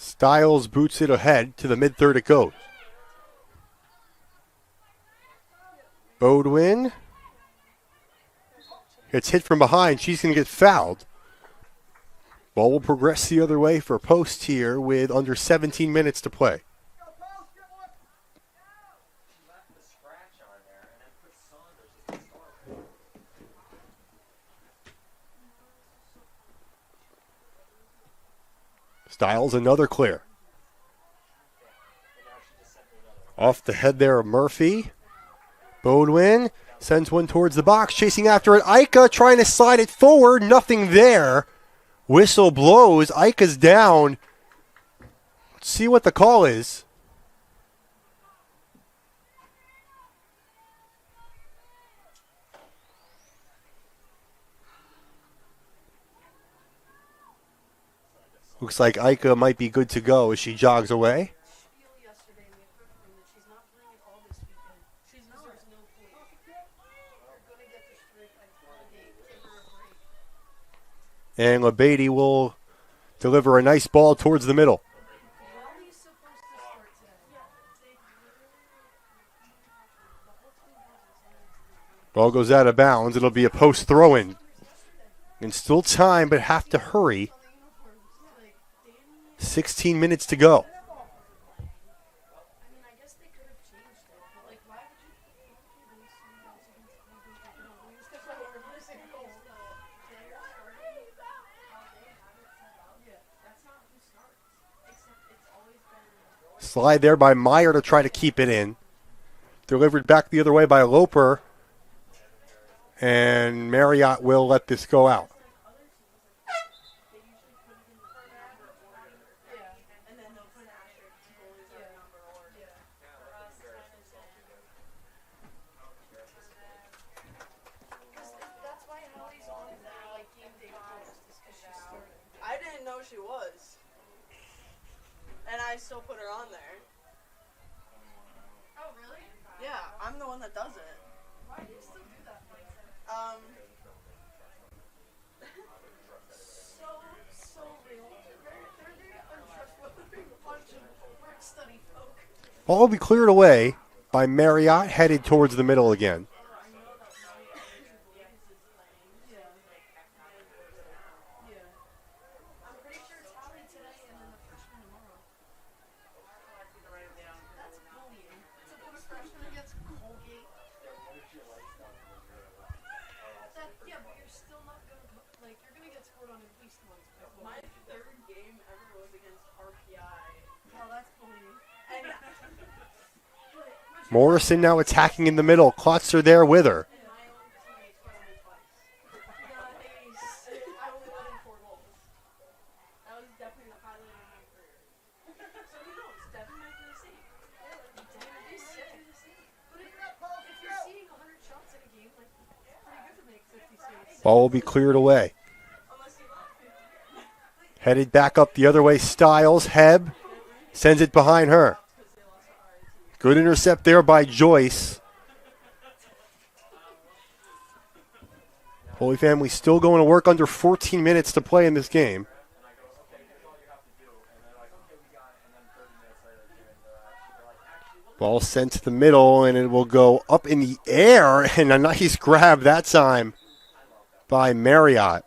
Stiles boots it ahead. To the mid-third it goes. Bodwin gets hit from behind. She's going to get fouled. Ball will progress the other way for Post here with under 17 minutes to play. Stiles, another clear. Off the head there of Murphy. Bodwin sends one towards the box, chasing after it. Ika trying to slide it forward, nothing there. Whistle blows, Ika's down. Let's see what the call is. Looks like Ika might be good to go as she jogs away. And LeBeatty will deliver a nice ball towards the middle. Ball goes out of bounds. It'll be a Post throw-in. And still time, but have to hurry. 16 minutes to go. Slide there by Meyer to try to keep it in. Delivered back the other way by Loper. And Marriott will let this go out. I didn't know she was. And I still put her on there. Oh, really? Yeah, I'm the one that does it. Why do you still do that? So real. They're very untrustworthy bunch of work study folk. Ball will be cleared away by Marriott, headed towards the middle again. My third game ever was against RPI. Oh, that's bullying. Morrison now attacking in the middle. Klotzer there with her. Ball will be cleared away. Headed back up the other way, Styles. Heb sends it behind her. Good intercept there by Joyce. Holy Family still going to work under 14 minutes to play in this game. Ball sent to the middle, and it will go up in the air, and a nice grab that time by Marriott.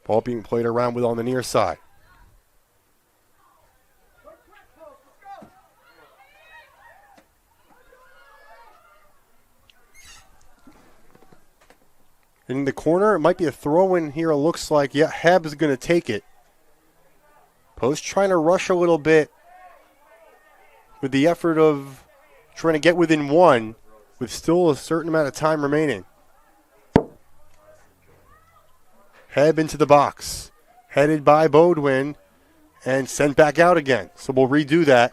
Ball being played around with on the near side. In the corner, it might be a throw in here. It looks like, yeah, Heb is going to take it. Post trying to rush a little bit with the effort of trying to get within one with still a certain amount of time remaining. Heb into the box, headed by Bodwin, and sent back out again. So we'll redo that.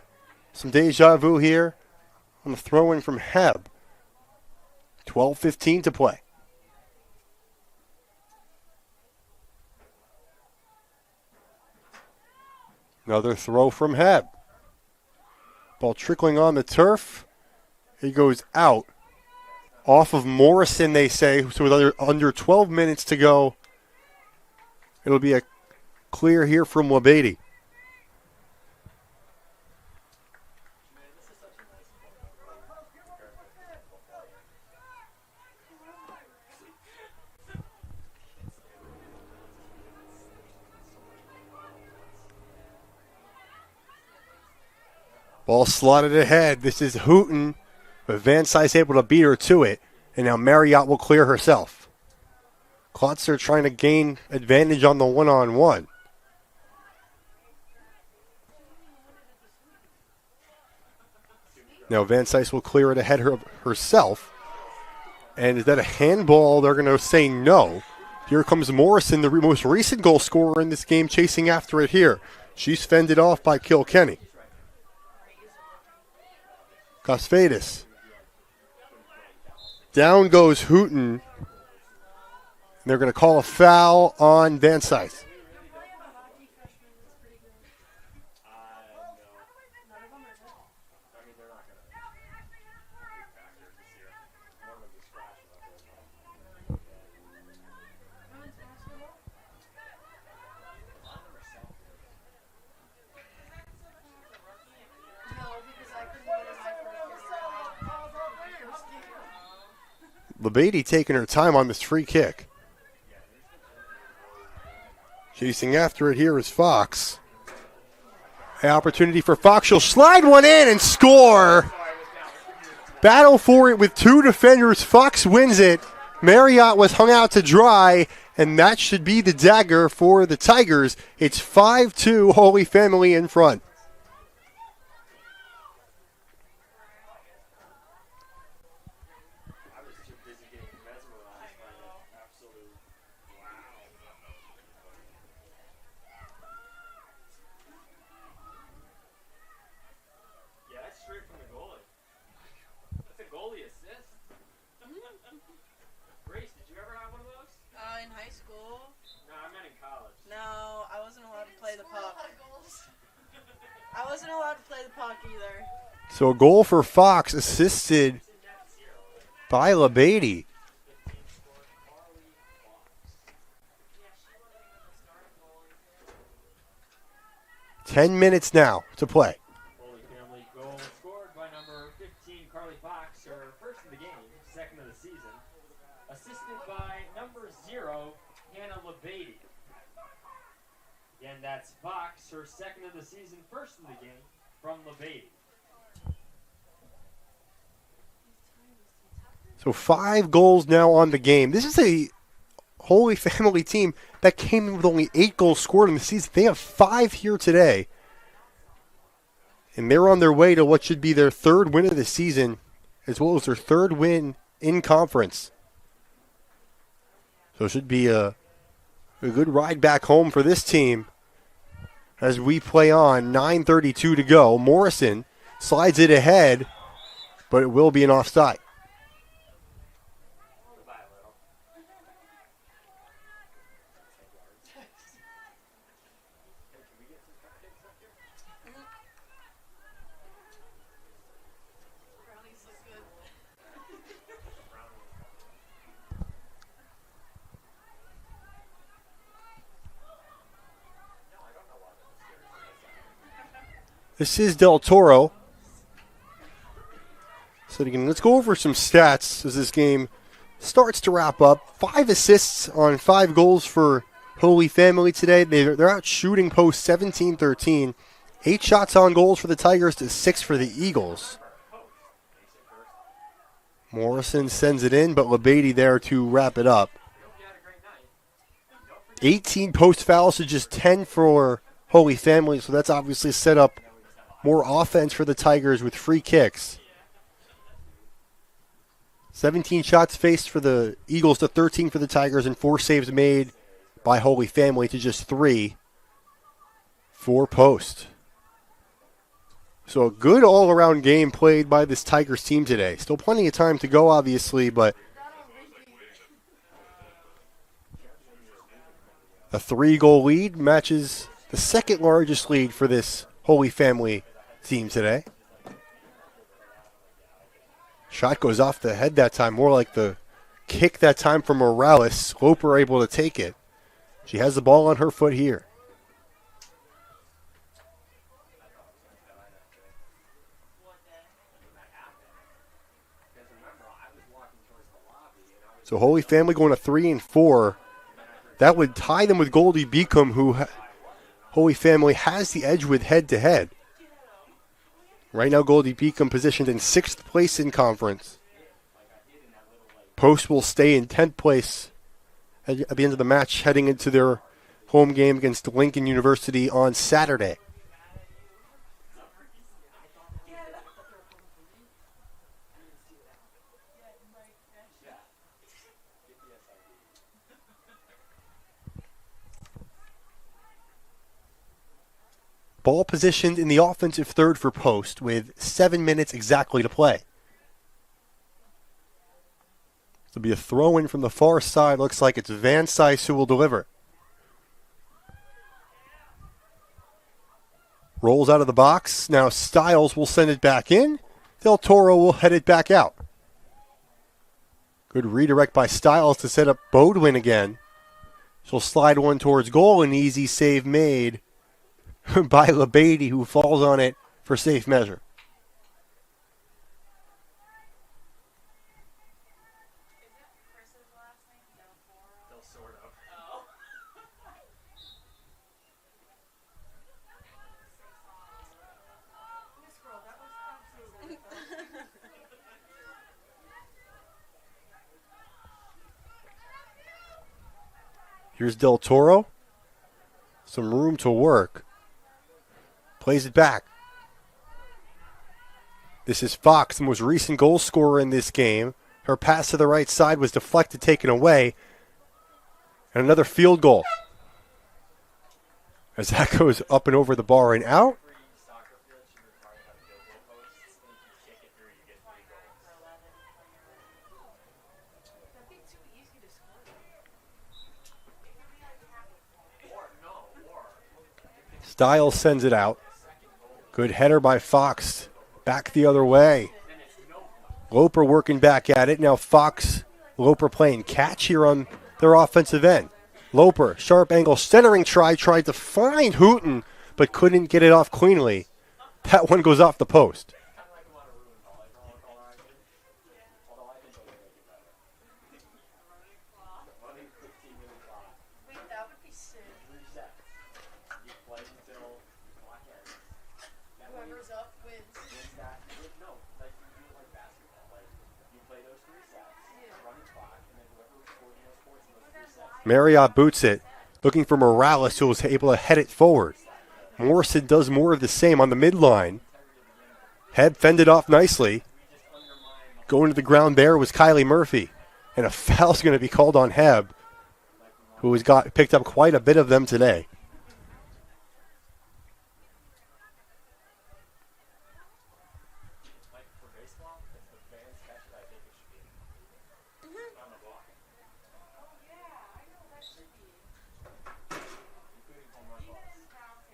Some deja vu here on the throw-in from Heb. 12:15 to play. Another throw from Heb. Ball trickling on the turf. He goes out. Off of Morrison, they say. So with under 12 minutes to go, it'll be a clear here from Wabedi. Ball slotted ahead. This is Hooten, but Van Sice able to beat her to it. And now Marriott will clear herself. Klotzer trying to gain advantage on the one-on-one. Now Van Sice will clear it ahead herself. And is that a handball? They're going to say no. Here comes Morrison, the most recent goal scorer in this game, chasing after it here. She's fended off by Kilkenny. Cosfadis. Down goes Hooten. They're going to call a foul on Van Sice. LeBeatty taking her time on this free kick. Chasing after it here is Fox. An opportunity for Fox. She'll slide one in and score. Battle for it with two defenders. Fox wins it. Marriott was hung out to dry, and that should be the dagger for the Tigers. It's 5-2, Holy Family in front. In high school? No, I meant in college. No, I wasn't allowed to play the puck. I wasn't allowed to play the puck either. So a goal for Fox, assisted by LeBeatty. Ten minutes now to play. Holy Family goal scored by number 15, Carly Fox, her first of the game, second of the season. Assisted by number 0, Hannah LeBeatty. Again, that's Fox, her second of the season, first of the game, from LeBeatty. So 5 goals now on the game. This is a Holy Family team that came in with only 8 goals scored in the season. They have 5 here today. And they're on their way to what should be their 3rd win of the season, as well as their 3rd win in conference. So it should be a good ride back home for this team as we play on. 9:32 to go. Morrison slides it ahead, but it will be an offside. This is Del Toro. So again, let's go over some stats as this game starts to wrap up. 5 assists on 5 goals for Holy Family today. They're out shooting post 17-13. 8 shots on goals for the Tigers to 6 for the Eagles. Morrison sends it in, but LeBeatty there to wrap it up. 18 post fouls to just 10 for Holy Family, so that's obviously set up more offense for the Tigers with free kicks. 17 shots faced for the Eagles to 13 for the Tigers, and 4 saves made by Holy Family to just 3 for post. So a good all-around game played by this Tigers team today. Still plenty of time to go, obviously, but a 3-goal lead matches the second largest lead for this Holy Family team today. Shot goes off the head that time, more like the kick that time from Morales. Loper able to take it. She has the ball on her foot here. So Holy Family going to 3-4. That would tie them with Goldie Beacom, who Holy Family has the edge with head-to-head. Right now, Goldie Beacom positioned in 6th place in conference. Post will stay in 10th place at the end of the match, heading into their home game against Lincoln University on Saturday. Ball positioned in the offensive third for Post with 7 minutes exactly to play. This will be a throw-in from the far side. Looks like it's Van Sice who will deliver. Rolls out of the box. Now Stiles will send it back in. Del Toro will head it back out. Good redirect by Stiles to set up Bodwin again. She'll slide one towards goal. An easy save made by LeBeatty, who falls on it for safe measure. sort of. Here's Del Toro. Some room to work. Plays it back. This is Fox, the most recent goal scorer in this game. Her pass to the right side was deflected, taken away. And another field goal. As that goes up and over the bar and out. Styles sends it out. Good header by Fox. Back the other way. Loper working back at it. Now Fox, Loper playing catch here on their offensive end. Loper, sharp angle, centering try, tried to find Hooten, but couldn't get it off cleanly. That one goes off the post. Marriott boots it, looking for Morales, who was able to head it forward. Morrison does more of the same on the midline. Heb fended off nicely. Going to the ground there was Kylie Murphy. And a foul's going to be called on Heb, who has picked up quite a bit of them today.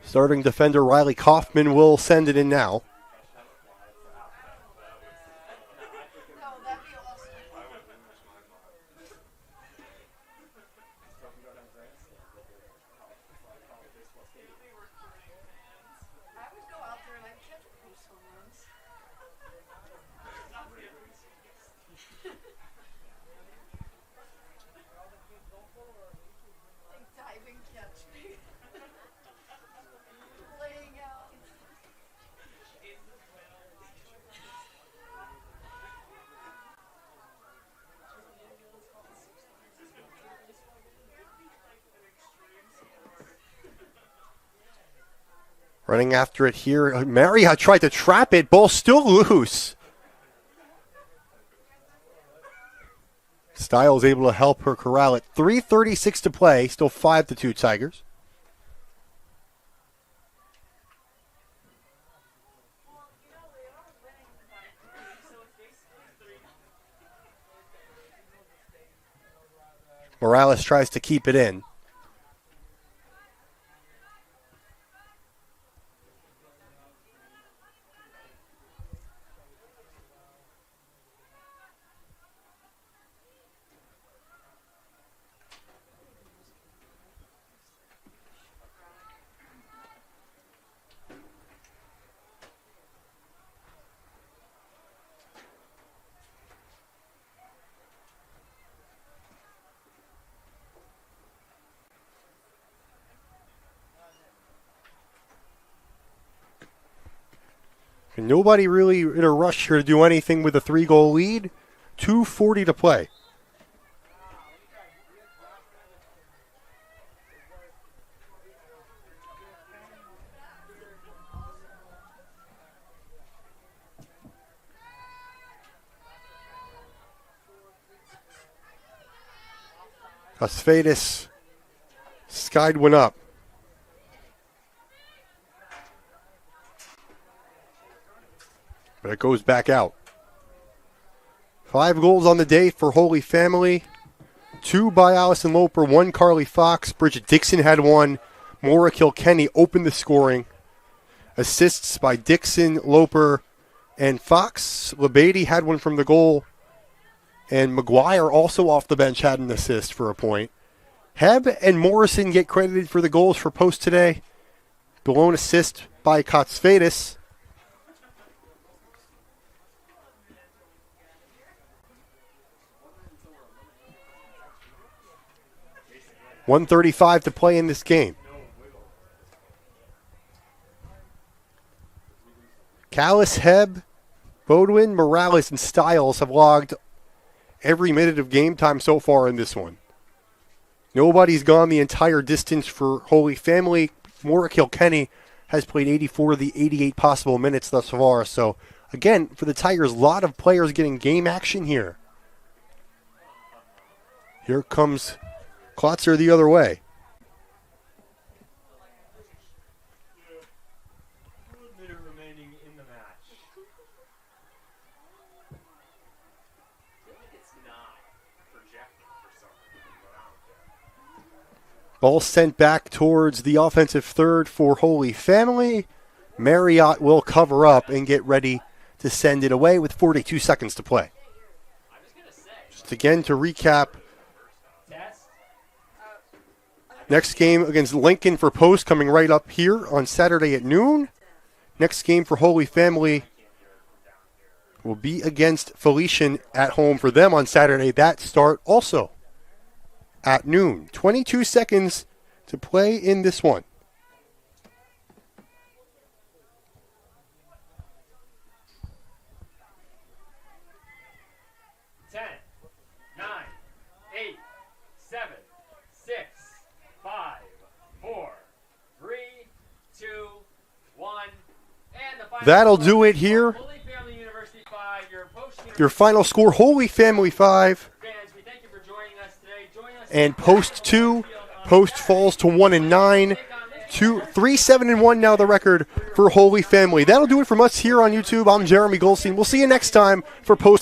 Starting defender Riley Kaufman will send it in now. Running after it here. Marriott tried to trap it. Ball still loose. Styles able to help her corral it. 3:36 to play. Still 5-2 Tigers. Morales tries to keep it in. And nobody really in a rush here to do anything with a 3-goal lead. 2:40 to play. Asfadis skied one up. But it goes back out. 5 goals on the day for Holy Family. 2 by Allison Loper, 1 Carly Fox. Bridget Dixon had 1. Maura Kilkenny opened the scoring. Assists by Dixon, Loper, and Fox. LeBady had 1 from the goal. And McGuire, also off the bench, had an assist for a point. Heb and Morrison get credited for the goals for Post today. Below an assist by Katsfadis. 1:35 to play in this game. Callis, Hebb, Bodwin, Morales, and Stiles have logged every minute of game time so far in this one. Nobody's gone the entire distance for Holy Family. Warwick Kilkenny has played 84 of the 88 possible minutes thus far. So, again, for the Tigers, a lot of players getting game action here. Here comes Klotzer the other way. Ball sent back towards the offensive third for Holy Family. Marriott will cover up and get ready to send it away with 42 seconds to play. Just again to recap, next game against Lincoln for Post coming right up here on Saturday at noon. Next game for Holy Family will be against Felician at home for them on Saturday. That start also at noon. 22 seconds to play in this one. That'll do it here. Your final score, Holy Family 5 and Post 2. Post falls to 1-9. 3-7-1 now the record for Holy Family. That'll do it from us here on YouTube. I'm Jeremy Goldstein. We'll see you next time for Post